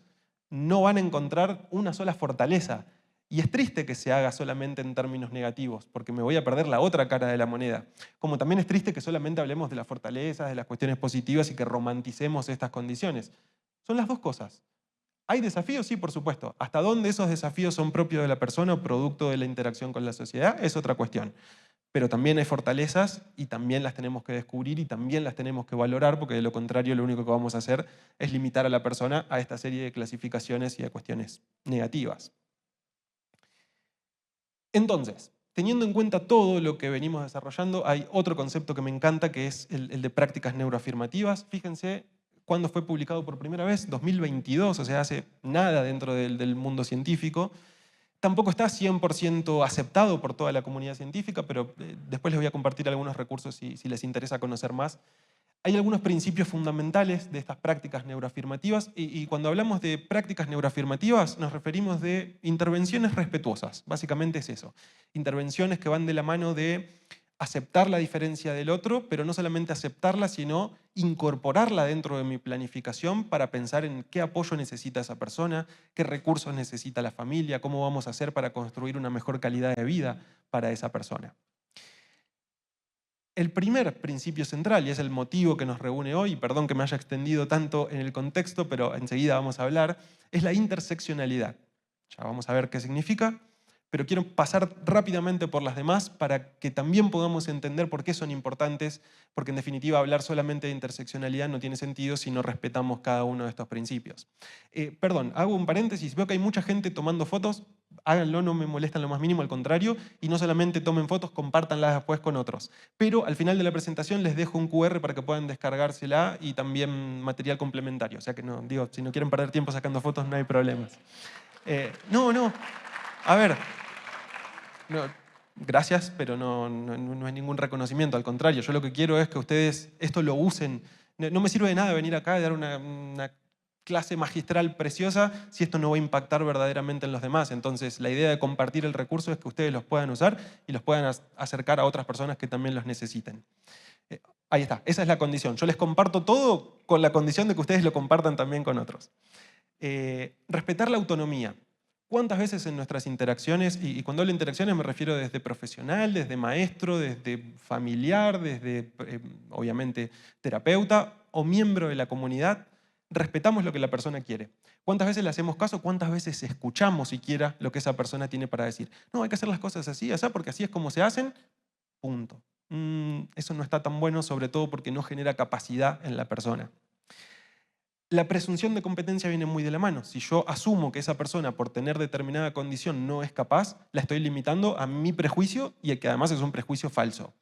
No van a encontrar una sola fortaleza. Y es triste que se haga solamente en términos negativos, porque me voy a perder la otra cara de la moneda. Como también es triste que solamente hablemos de las fortalezas, de las cuestiones positivas y que romanticemos estas condiciones. Son las dos cosas. ¿Hay desafíos? Sí, por supuesto. ¿Hasta dónde esos desafíos son propios de la persona o producto de la interacción con la sociedad? Es otra cuestión. Pero también hay fortalezas y también las tenemos que descubrir y también las tenemos que valorar, porque de lo contrario lo único que vamos a hacer es limitar a la persona a esta serie de clasificaciones y de cuestiones negativas. Entonces, teniendo en cuenta todo lo que venimos desarrollando, hay otro concepto que me encanta, que es el de prácticas neuroafirmativas. Fíjense cuándo fue publicado por primera vez, 2022, o sea, hace nada dentro del mundo científico. Tampoco está 100% aceptado por toda la comunidad científica, pero después les voy a compartir algunos recursos si les interesa conocer más. Hay algunos principios fundamentales de estas prácticas neuroafirmativas y cuando hablamos de prácticas neuroafirmativas nos referimos de intervenciones respetuosas. Básicamente es eso. Intervenciones que van de la mano de aceptar la diferencia del otro, pero no solamente aceptarla, sino incorporarla dentro de mi planificación para pensar en qué apoyo necesita esa persona, qué recursos necesita la familia, cómo vamos a hacer para construir una mejor calidad de vida para esa persona. El primer principio central, y es el motivo que nos reúne hoy, perdón que me haya extendido tanto en el contexto, pero enseguida vamos a hablar, es la interseccionalidad. Ya vamos a ver qué significa, pero quiero pasar rápidamente por las demás para que también podamos entender por qué son importantes, porque en definitiva hablar solamente de interseccionalidad no tiene sentido si no respetamos cada uno de estos principios. Perdón, hago un paréntesis, veo que hay mucha gente tomando fotos, háganlo, no me molesta en lo más mínimo, al contrario, y no solamente tomen fotos, compártanlas después con otros. Pero al final de la presentación les dejo un QR para que puedan descargársela y también material complementario. O sea que no, digo, si no quieren perder tiempo sacando fotos, no hay problemas. No, a ver, no, gracias, pero no es ningún reconocimiento, al contrario, yo lo que quiero es que ustedes esto lo usen. No me sirve de nada venir acá y dar una clase magistral preciosa si esto no va a impactar verdaderamente en los demás. Entonces, la idea de compartir el recurso es que ustedes los puedan usar y los puedan acercar a otras personas que también los necesiten. Ahí está, esa es la condición. Yo les comparto todo con la condición de que ustedes lo compartan también con otros. Respetar la autonomía. ¿Cuántas veces en nuestras interacciones, y cuando hablo de interacciones me refiero desde profesional, desde maestro, desde familiar, desde obviamente terapeuta o miembro de la comunidad, respetamos lo que la persona quiere? ¿Cuántas veces le hacemos caso? ¿Cuántas veces escuchamos siquiera lo que esa persona tiene para decir? No, hay que hacer las cosas así, así, porque así es como se hacen, punto. eso no está tan bueno, sobre todo porque no genera capacidad en la persona. La presunción de competencia viene muy de la mano. Si yo asumo que esa persona, por tener determinada condición, no es capaz, la estoy limitando a mi prejuicio y que además es un prejuicio falso.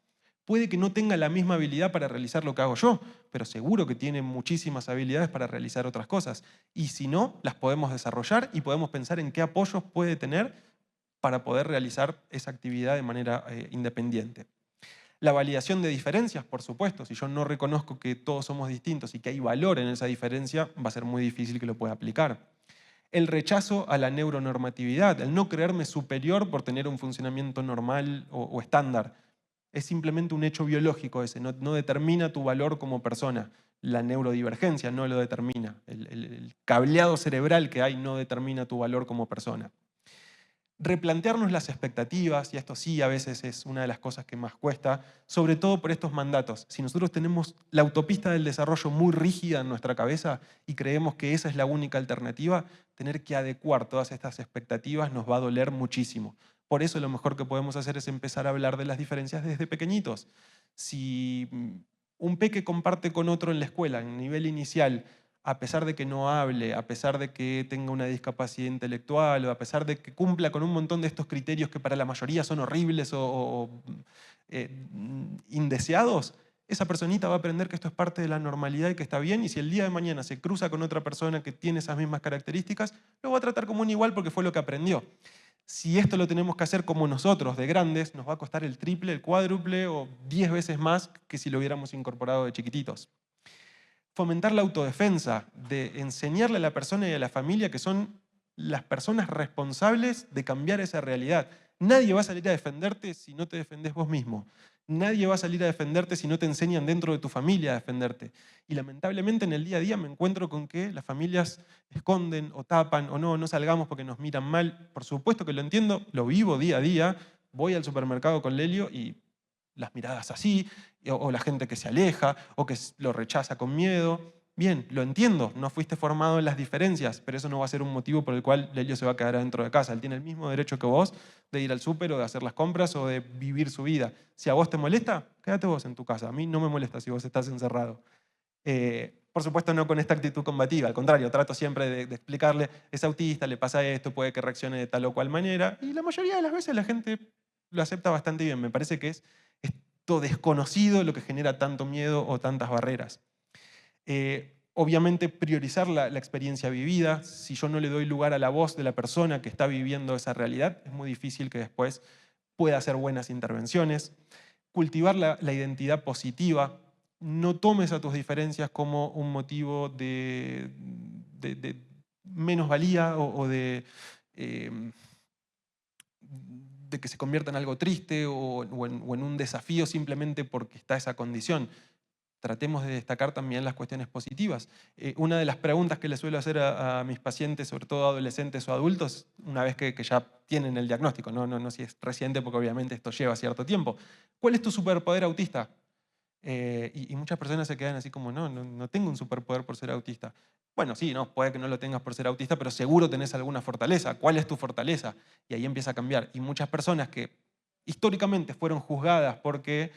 Puede que no tenga la misma habilidad para realizar lo que hago yo, pero seguro que tiene muchísimas habilidades para realizar otras cosas. Y si no, las podemos desarrollar y podemos pensar en qué apoyos puede tener para poder realizar esa actividad de manera independiente. La validación de diferencias, por supuesto, si yo no reconozco que todos somos distintos y que hay valor en esa diferencia, va a ser muy difícil que lo pueda aplicar. El rechazo a la neuronormatividad, el no creerme superior por tener un funcionamiento normal o estándar. Es simplemente un hecho biológico ese, no determina tu valor como persona. La neurodivergencia no lo determina. El cableado cerebral que hay no determina tu valor como persona. Replantearnos las expectativas, y esto sí a veces es una de las cosas que más cuesta, sobre todo por estos mandatos. Si nosotros tenemos la autopista del desarrollo muy rígida en nuestra cabeza y creemos que esa es la única alternativa, tener que adecuar todas estas expectativas nos va a doler muchísimo. Por eso lo mejor que podemos hacer es empezar a hablar de las diferencias desde pequeñitos. Si un peque comparte con otro en la escuela, en nivel inicial, a pesar de que no hable, a pesar de que tenga una discapacidad intelectual o a pesar de que cumpla con un montón de estos criterios que para la mayoría son horribles indeseados, esa personita va a aprender que esto es parte de la normalidad y que está bien, y si el día de mañana se cruza con otra persona que tiene esas mismas características, lo va a tratar como un igual porque fue lo que aprendió. Si esto lo tenemos que hacer como nosotros, de grandes, nos va a costar el triple, el cuádruple o 10 veces más que si lo hubiéramos incorporado de chiquititos. Fomentar la autodefensa, de enseñarle a la persona y a la familia que son las personas responsables de cambiar esa realidad. Nadie va a salir a defenderte si no te defendés vos mismo. Nadie va a salir a defenderte si no te enseñan dentro de tu familia a defenderte. Y lamentablemente en el día a día me encuentro con que las familias esconden o tapan o no salgamos porque nos miran mal. Por supuesto que lo entiendo, lo vivo día a día. Voy al supermercado con Lelio y las miradas así, o la gente que se aleja, o que lo rechaza con miedo. Bien, lo entiendo, no fuiste formado en las diferencias, pero eso no va a ser un motivo por el cual Lelio se va a quedar adentro de casa. Él tiene el mismo derecho que vos de ir al súper o de hacer las compras o de vivir su vida. Si a vos te molesta, quédate vos en tu casa. A mí no me molesta si vos estás encerrado. Por supuesto, no con esta actitud combativa, al contrario, trato siempre de explicarle, es autista, le pasa esto, puede que reaccione de tal o cual manera, y la mayoría de las veces la gente lo acepta bastante bien. Me parece que es esto desconocido lo que genera tanto miedo o tantas barreras. Obviamente priorizar la experiencia vivida. Si yo no le doy lugar a la voz de la persona que está viviendo esa realidad, es muy difícil que después pueda hacer buenas intervenciones. Cultivar la identidad positiva. No tomes a tus diferencias como un motivo de menosvalía o de que se convierta en algo triste o en un desafío simplemente porque está esa condición. Tratemos de destacar también las cuestiones positivas. Una de las preguntas que les suelo hacer a mis pacientes, sobre todo adolescentes o adultos, una vez que ya tienen el diagnóstico, no si es reciente, porque obviamente esto lleva cierto tiempo. ¿Cuál es tu superpoder autista? Y muchas personas se quedan así como, no tengo un superpoder por ser autista. Bueno, sí, puede que no lo tengas por ser autista, pero seguro tenés alguna fortaleza. ¿Cuál es tu fortaleza? Y ahí empieza a cambiar. Y muchas personas que históricamente fueron juzgadas porque,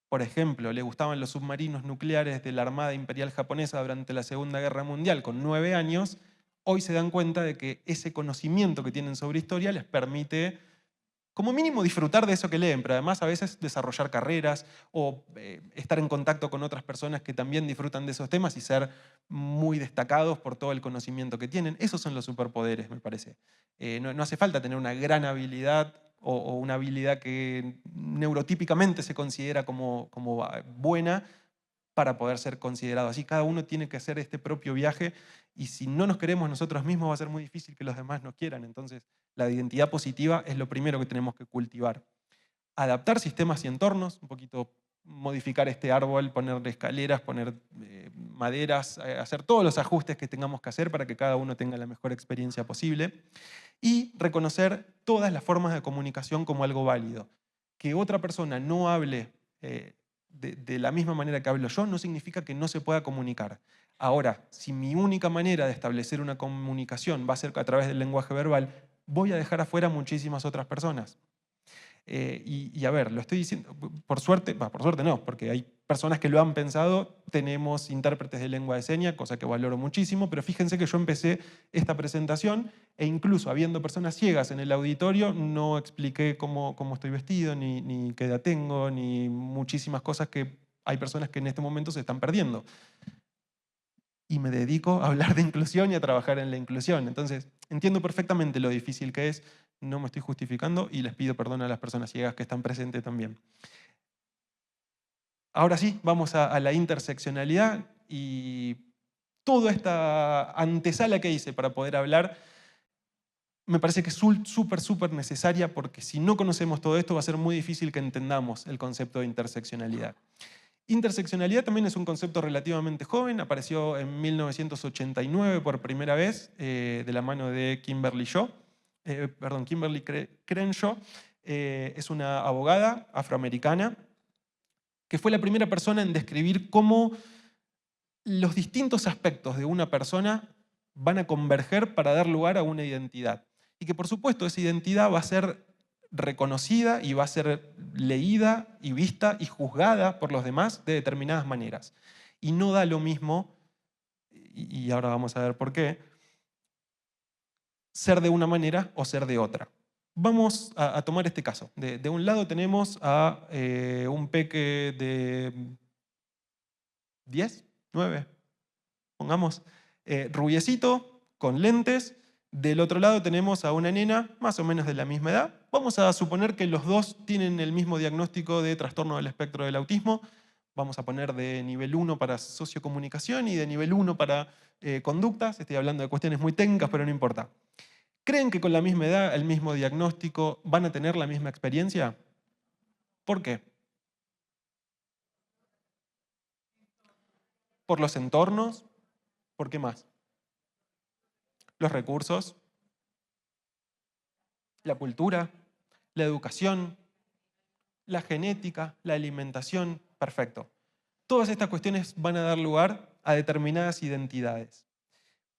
por ejemplo, le gustaban los submarinos nucleares de la Armada Imperial Japonesa durante la Segunda Guerra Mundial con 9 años, hoy se dan cuenta de que ese conocimiento que tienen sobre historia les permite, como mínimo, disfrutar de eso que leen, pero además a veces desarrollar carreras o estar en contacto con otras personas que también disfrutan de esos temas y ser muy destacados por todo el conocimiento que tienen. Esos son los superpoderes, me parece. No hace falta tener una gran habilidad o una habilidad que neurotípicamente se considera como buena para poder ser considerado así. Cada uno tiene que hacer este propio viaje y si no nos queremos nosotros mismos va a ser muy difícil que los demás nos quieran. Entonces, la identidad positiva es lo primero que tenemos que cultivar. Adaptar sistemas y entornos, un poquito modificar este árbol, ponerle escaleras, poner maderas, hacer todos los ajustes que tengamos que hacer para que cada uno tenga la mejor experiencia posible. Y reconocer todas las formas de comunicación como algo válido. Que otra persona no hable de la misma manera que hablo yo no significa que no se pueda comunicar. Ahora, si mi única manera de establecer una comunicación va a ser a través del lenguaje verbal, voy a dejar afuera muchísimas otras personas. Y a ver, lo estoy diciendo, por suerte no, porque hay personas que lo han pensado, tenemos intérpretes de lengua de señas, cosa que valoro muchísimo, pero fíjense que yo empecé esta presentación e incluso habiendo personas ciegas en el auditorio, no expliqué cómo estoy vestido, ni qué edad tengo, ni muchísimas cosas que hay personas que en este momento se están perdiendo. Y me dedico a hablar de inclusión y a trabajar en la inclusión. Entonces, entiendo perfectamente lo difícil que es, no me estoy justificando y les pido perdón a las personas ciegas que están presentes también. Ahora sí, vamos a la interseccionalidad y toda esta antesala que hice para poder hablar me parece que es súper necesaria porque si no conocemos todo esto va a ser muy difícil que entendamos el concepto de interseccionalidad. Interseccionalidad también es un concepto relativamente joven, apareció en 1989 por primera vez de la mano de Kimberly Crenshaw. Es una abogada afroamericana que fue la primera persona en describir cómo los distintos aspectos de una persona van a converger para dar lugar a una identidad. Y que por supuesto esa identidad va a ser reconocida y va a ser leída y vista y juzgada por los demás de determinadas maneras. Y no da lo mismo, y ahora vamos a ver por qué, ser de una manera o ser de otra. Vamos a tomar este caso. De un lado tenemos a un peque de 10, 9, pongamos, rubiecito, con lentes. Del otro lado tenemos a una nena más o menos de la misma edad. Vamos a suponer que los dos tienen el mismo diagnóstico de trastorno del espectro del autismo. Vamos a poner de nivel 1 para sociocomunicación y de nivel 1 para conductas. Estoy hablando de cuestiones muy técnicas, pero no importa. ¿Creen que con la misma edad, el mismo diagnóstico, van a tener la misma experiencia? ¿Por qué? ¿Por los entornos? ¿Por qué más? Los recursos, la cultura, la educación, la genética, la alimentación, perfecto. Todas estas cuestiones van a dar lugar a determinadas identidades.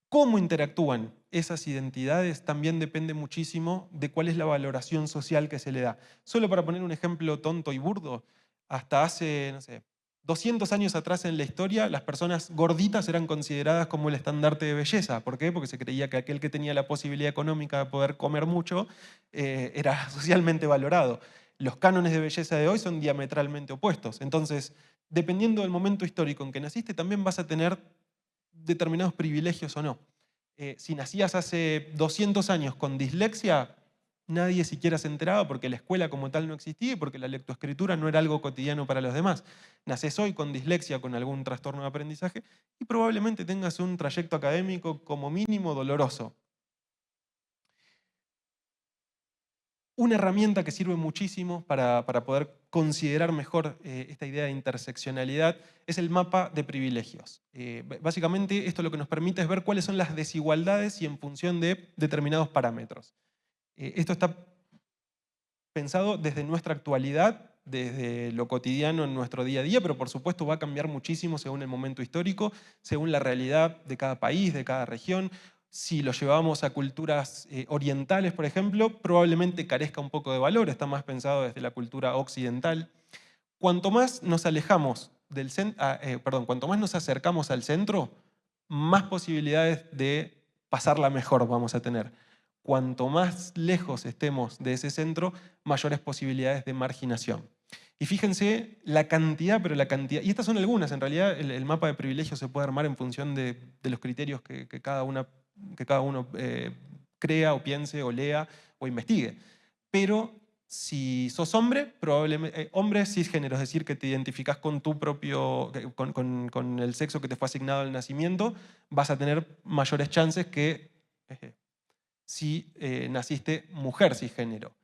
Cómo interactúan esas identidades también depende muchísimo de cuál es la valoración social que se le da. Solo para poner un ejemplo tonto y burdo, hasta hace, no sé, 200 años atrás en la historia, las personas gorditas eran consideradas como el estandarte de belleza. ¿Por qué? Porque se creía que aquel que tenía la posibilidad económica de poder comer mucho era socialmente valorado. Los cánones de belleza de hoy son diametralmente opuestos. Entonces, dependiendo del momento histórico en que naciste, también vas a tener determinados privilegios o no. Si nacías hace 200 años con dislexia, nadie siquiera se enteraba porque la escuela como tal no existía y porque la lectoescritura no era algo cotidiano para los demás. Nacés hoy con dislexia, con algún trastorno de aprendizaje y probablemente tengas un trayecto académico como mínimo doloroso. Una herramienta que sirve muchísimo para poder considerar mejor esta idea de interseccionalidad es el mapa de privilegios. Básicamente esto lo que nos permite es ver cuáles son las desigualdades y en función de determinados parámetros. Esto está pensado desde nuestra actualidad, desde lo cotidiano en nuestro día a día, pero por supuesto va a cambiar muchísimo según el momento histórico, según la realidad de cada país, de cada región. Si lo llevamos a culturas orientales, por ejemplo, probablemente carezca un poco de valor, está más pensado desde la cultura occidental. Cuanto más nos alejamos del cuanto más nos acercamos al centro, más posibilidades de pasarla mejor vamos a tener. Cuanto más lejos estemos de ese centro, mayores posibilidades de marginación. Y fíjense la cantidad, y estas son algunas, en realidad el mapa de privilegios se puede armar en función de los criterios que cada uno crea o piense o lea o investigue. Pero si sos hombre, probablemente, hombre cisgénero, es decir, que te identificás con tu propio, con el sexo que te fue asignado al nacimiento, vas a tener mayores chances que si naciste mujer cisgénero.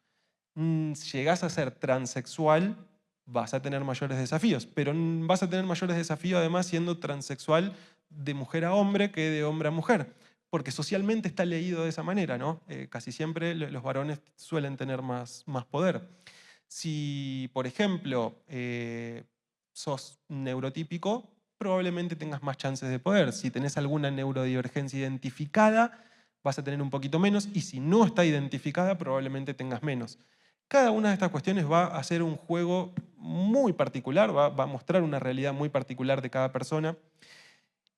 Llegás a ser transexual, vas a tener mayores desafíos, pero vas a tener mayores desafíos además siendo transexual de mujer a hombre que de hombre a mujer, porque socialmente está leído de esa manera, ¿no? Casi siempre los varones suelen tener más poder. Si, por ejemplo, sos neurotípico, probablemente tengas más chances de poder. Si tenés alguna neurodivergencia identificada, vas a tener un poquito menos, y si no está identificada, probablemente tengas menos. Cada una de estas cuestiones va a hacer un juego muy particular, va a mostrar una realidad muy particular de cada persona.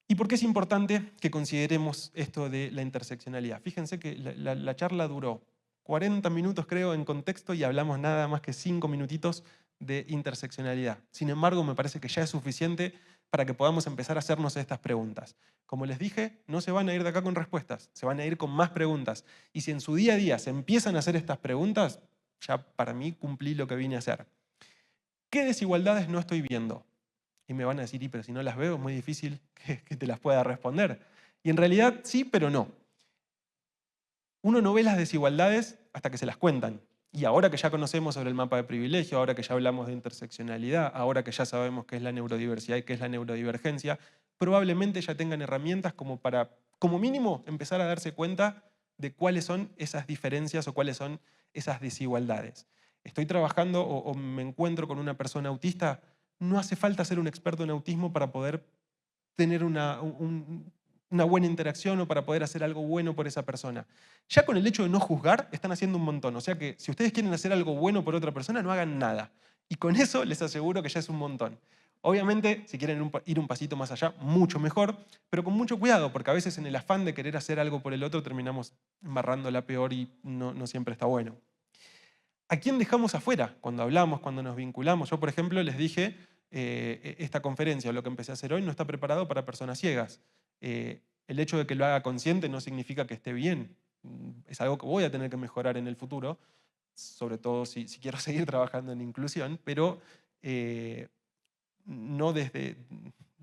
¿Y por qué es importante que consideremos esto de la interseccionalidad? Fíjense que la charla duró 40 minutos, creo, en contexto, y hablamos nada más que 5 minutitos de interseccionalidad. Sin embargo, me parece que ya es suficiente para que podamos empezar a hacernos estas preguntas. Como les dije, no se van a ir de acá con respuestas, se van a ir con más preguntas. Y si en su día a día se empiezan a hacer estas preguntas, ya para mí cumplí lo que vine a hacer. ¿Qué desigualdades no estoy viendo? Y me van a decir, pero si no las veo es muy difícil que te las pueda responder. Y en realidad sí, pero no. Uno no ve las desigualdades hasta que se las cuentan. Y ahora que ya conocemos sobre el mapa de privilegio, ahora que ya hablamos de interseccionalidad, ahora que ya sabemos qué es la neurodiversidad y qué es la neurodivergencia, probablemente ya tengan herramientas como para, como mínimo, empezar a darse cuenta de cuáles son esas diferencias o cuáles son esas desigualdades. Estoy trabajando o me encuentro con una persona autista, no hace falta ser un experto en autismo para poder tener una buena interacción o para poder hacer algo bueno por esa persona. Ya con el hecho de no juzgar, están haciendo un montón. O sea que si ustedes quieren hacer algo bueno por otra persona, no hagan nada. Y con eso les aseguro que ya es un montón. Obviamente, si quieren ir un pasito más allá, mucho mejor, pero con mucho cuidado, porque a veces en el afán de querer hacer algo por el otro terminamos embarrándola peor y no siempre está bueno. ¿A quién dejamos afuera cuando hablamos, cuando nos vinculamos? Yo, por ejemplo, les dije, esta conferencia, lo que empecé a hacer hoy, no está preparado para personas ciegas. El hecho de que lo haga consciente no significa que esté bien. Es algo que voy a tener que mejorar en el futuro, sobre todo si quiero seguir trabajando en inclusión, pero no desde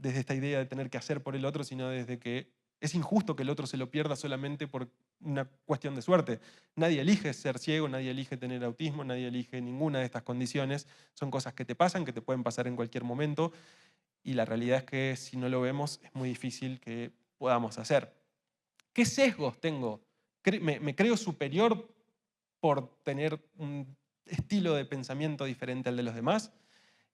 esta idea de tener que hacer por el otro, sino desde que es injusto que el otro se lo pierda solamente por una cuestión de suerte. Nadie elige ser ciego, nadie elige tener autismo, nadie elige ninguna de estas condiciones. Son cosas que te pasan, que te pueden pasar en cualquier momento, y la realidad es que si no lo vemos es muy difícil que podamos hacer. ¿Qué sesgos tengo? ¿Me creo superior por tener un estilo de pensamiento diferente al de los demás?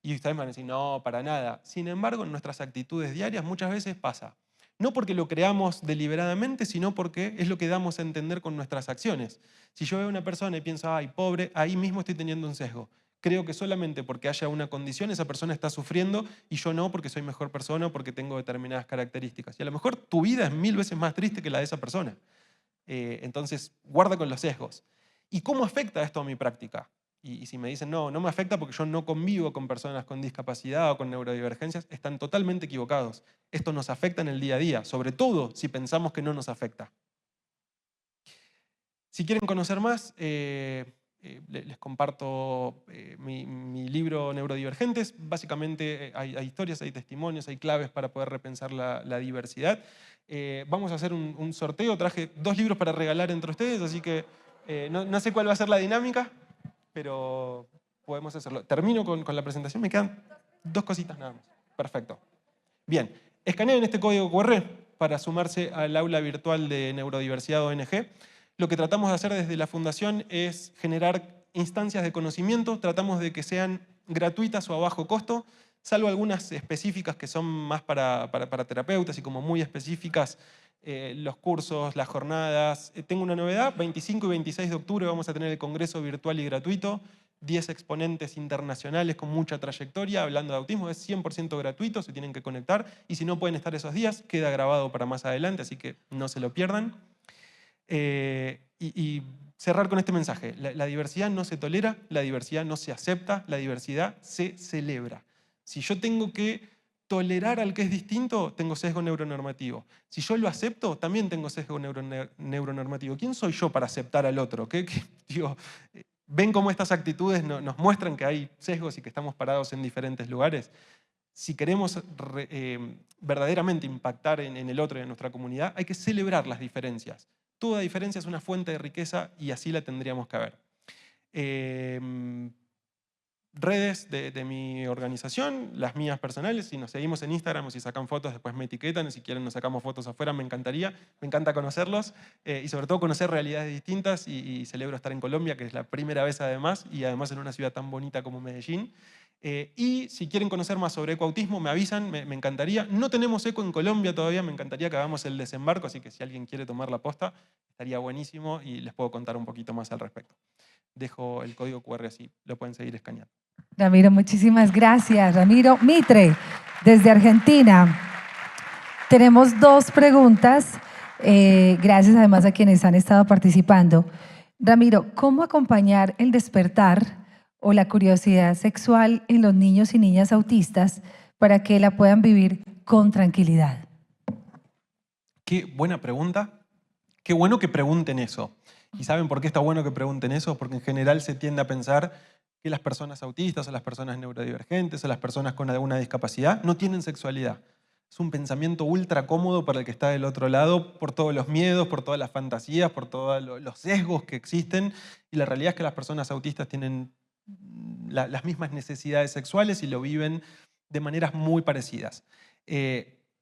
Y ustedes me van a decir, no, para nada. Sin embargo, en nuestras actitudes diarias muchas veces pasa. No porque lo creamos deliberadamente, sino porque es lo que damos a entender con nuestras acciones. Si yo veo a una persona y pienso, ay, pobre, ahí mismo estoy teniendo un sesgo. Creo que solamente porque haya una condición esa persona está sufriendo y yo no porque soy mejor persona o porque tengo determinadas características. Y a lo mejor tu vida es 1000 veces más triste que la de esa persona. Entonces, guarda con los sesgos. ¿Y cómo afecta esto a mi práctica? Y si me dicen, no me afecta porque yo no convivo con personas con discapacidad o con neurodivergencias, están totalmente equivocados. Esto nos afecta en el día a día, sobre todo si pensamos que no nos afecta. Si quieren conocer más, les comparto mi libro Neurodivergentes. Básicamente hay historias, hay testimonios, hay claves para poder repensar la diversidad. Vamos a hacer un sorteo. Traje 2 libros para regalar entre ustedes, así que no sé cuál va a ser la dinámica, pero podemos hacerlo. Termino con la presentación, me quedan 2 cositas nada más. Perfecto. Bien, escaneen este código QR para sumarse al aula virtual de Neurodiversidad ONG. Lo que tratamos de hacer desde la Fundación es generar instancias de conocimiento, tratamos de que sean gratuitas o a bajo costo, salvo algunas específicas que son más para terapeutas y como muy específicas, los cursos, las jornadas. Tengo una novedad, 25 y 26 de octubre vamos a tener el congreso virtual y gratuito, 10 exponentes internacionales con mucha trayectoria hablando de autismo, es 100% gratuito, se tienen que conectar y si no pueden estar esos días, queda grabado para más adelante, así que no se lo pierdan. Y cerrar con este mensaje, la diversidad no se tolera, la diversidad no se acepta, la diversidad se celebra. Si yo tengo que tolerar al que es distinto, tengo sesgo neuronormativo. Si yo lo acepto, también tengo sesgo neuronormativo. ¿Quién soy yo para aceptar al otro? Digo, ¿ven cómo estas actitudes nos muestran que hay sesgos y que estamos parados en diferentes lugares? Si queremos verdaderamente impactar en el otro y en nuestra comunidad, hay que celebrar las diferencias. Toda diferencia es una fuente de riqueza y así la tendríamos que ver. Redes de mi organización, las mías personales, si nos seguimos en Instagram o si sacan fotos, después me etiquetan, y si quieren nos sacamos fotos afuera, me encantaría, me encanta conocerlos y sobre todo conocer realidades distintas y celebro estar en Colombia, que es la primera vez además, y además en una ciudad tan bonita como Medellín. Y si quieren conocer más sobre ecoautismo, me avisan, me encantaría. No tenemos eco en Colombia todavía, me encantaría que hagamos el desembarco, así que si alguien quiere tomar la posta, estaría buenísimo y les puedo contar un poquito más al respecto. dejo el código QR así lo pueden seguir escaneando. Ramiro, muchísimas gracias. Ramiro Mitre, desde Argentina. Tenemos dos preguntas, gracias además a quienes han estado participando. Ramiro, ¿cómo acompañar el despertar o la curiosidad sexual en los niños y niñas autistas para que la puedan vivir con tranquilidad? Qué buena pregunta. Qué bueno que pregunten eso. ¿Y saben por qué está bueno que pregunten eso? Porque en general se tiende a pensar que las personas autistas o las personas neurodivergentes o las personas con alguna discapacidad no tienen sexualidad. Es un pensamiento ultra cómodo para el que está del otro lado por todos los miedos, por todas las fantasías, por todos los sesgos que existen. Y la realidad es que las personas autistas tienen las mismas necesidades sexuales y lo viven de maneras muy parecidas.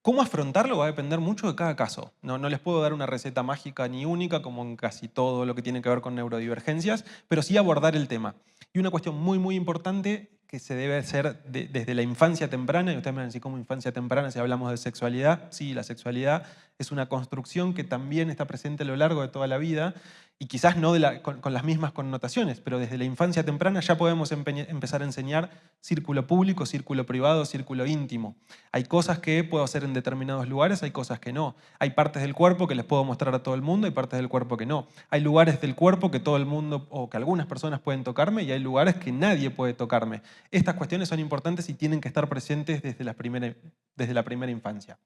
¿Cómo afrontarlo? Va a depender mucho de cada caso. No les puedo dar una receta mágica ni única, como en casi todo lo que tiene que ver con neurodivergencias, pero sí abordar el tema. Y una cuestión muy, muy importante que se debe hacer desde la infancia temprana, y ustedes me van a decir cómo infancia temprana si hablamos de sexualidad. Sí, la sexualidad es una construcción que también está presente a lo largo de toda la vida, y quizás no con las mismas connotaciones, pero desde la infancia temprana ya podemos empezar a enseñar círculo público, círculo privado, círculo íntimo. Hay cosas que puedo hacer en determinados lugares, hay cosas que no. Hay partes del cuerpo que les puedo mostrar a todo el mundo, hay partes del cuerpo que no. Hay lugares del cuerpo que todo el mundo o que algunas personas pueden tocarme y hay lugares que nadie puede tocarme. Estas cuestiones son importantes y tienen que estar presentes desde la primera infancia.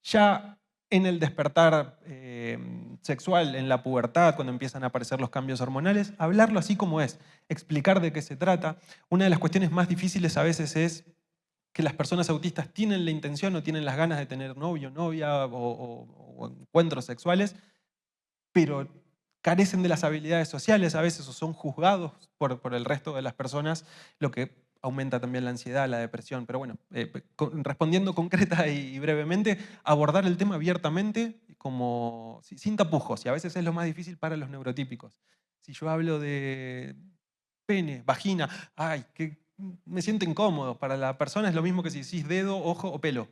Ya en el despertar sexual, en la pubertad, cuando empiezan a aparecer los cambios hormonales, hablarlo así como es, explicar de qué se trata. Una de las cuestiones más difíciles a veces es que las personas autistas tienen la intención o tienen las ganas de tener novio, novia o encuentros sexuales, pero carecen de las habilidades sociales a veces o son juzgados por el resto de las personas, lo que aumenta también la ansiedad, la depresión. Pero bueno, respondiendo concreta y brevemente, abordar el tema abiertamente, sin tapujos, y a veces es lo más difícil para los neurotípicos. Si yo hablo de pene, vagina, ay, que me siento incómodo. Para la persona es lo mismo que si decís dedo, ojo o pelo.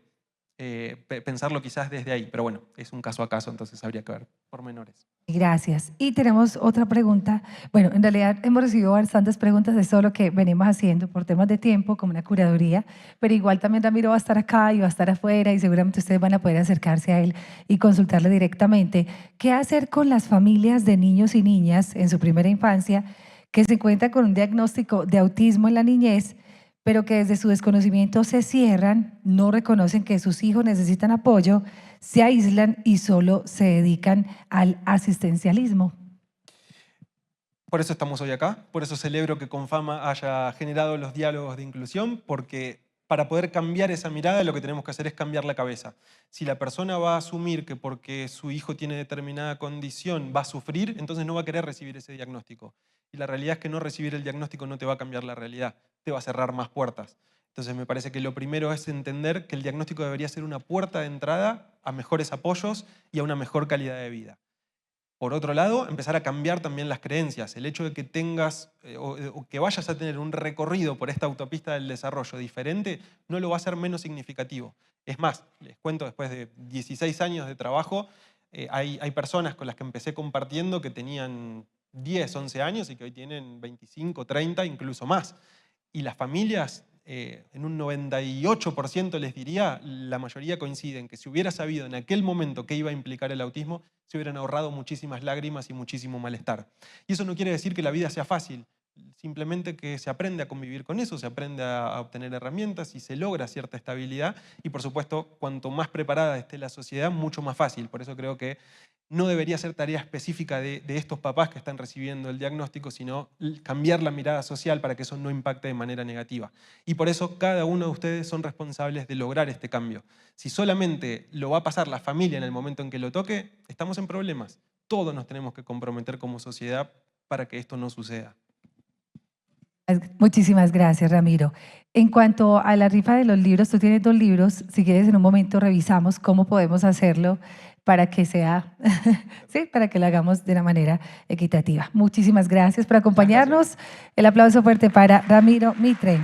Pensarlo quizás desde ahí, pero bueno, es un caso a caso, entonces habría que ver pormenores. Gracias. Y tenemos otra pregunta. Bueno, en realidad hemos recibido bastantes preguntas de todo lo que venimos haciendo por temas de tiempo, como una curaduría, pero igual también Ramiro va a estar acá y va a estar afuera y seguramente ustedes van a poder acercarse a él y consultarle directamente. ¿Qué hacer con las familias de niños y niñas en su primera infancia que se encuentran con un diagnóstico de autismo en la niñez, pero que desde su desconocimiento se cierran, no reconocen que sus hijos necesitan apoyo, se aíslan y solo se dedican al asistencialismo? Por eso estamos hoy acá, por eso celebro que Confama haya generado los diálogos de inclusión, porque para poder cambiar esa mirada lo que tenemos que hacer es cambiar la cabeza. Si la persona va a asumir que porque su hijo tiene determinada condición va a sufrir, entonces no va a querer recibir ese diagnóstico. Y la realidad es que no recibir el diagnóstico no te va a cambiar la realidad, te va a cerrar más puertas. Entonces me parece que lo primero es entender que el diagnóstico debería ser una puerta de entrada a mejores apoyos y a una mejor calidad de vida. Por otro lado, empezar a cambiar también las creencias. El hecho de que tengas o que vayas a tener un recorrido por esta autopista del desarrollo diferente no lo va a hacer menos significativo. Es más, les cuento, después de 16 años de trabajo, hay personas con las que empecé compartiendo que tenían 10, 11 años y que hoy tienen 25, 30, incluso más. Y las familias, en un 98% les diría, la mayoría coinciden que si hubiera sabido en aquel momento qué iba a implicar el autismo, se hubieran ahorrado muchísimas lágrimas y muchísimo malestar. Y eso no quiere decir que la vida sea fácil, simplemente que se aprende a convivir con eso, se aprende a obtener herramientas y se logra cierta estabilidad. Y por supuesto, cuanto más preparada esté la sociedad, mucho más fácil. Por eso creo que no debería ser tarea específica de estos papás que están recibiendo el diagnóstico, sino cambiar la mirada social para que eso no impacte de manera negativa. Y por eso cada uno de ustedes son responsables de lograr este cambio. Si solamente lo va a pasar la familia en el momento en que lo toque, estamos en problemas. Todos nos tenemos que comprometer como sociedad para que esto no suceda. Muchísimas gracias, Ramiro. En cuanto a la rifa de los libros, tú tienes 2 libros, si quieres en un momento revisamos cómo podemos hacerlo para que sea, sí, para que lo hagamos de una manera equitativa. Muchísimas gracias por acompañarnos. El aplauso fuerte para Ramiro Mitre.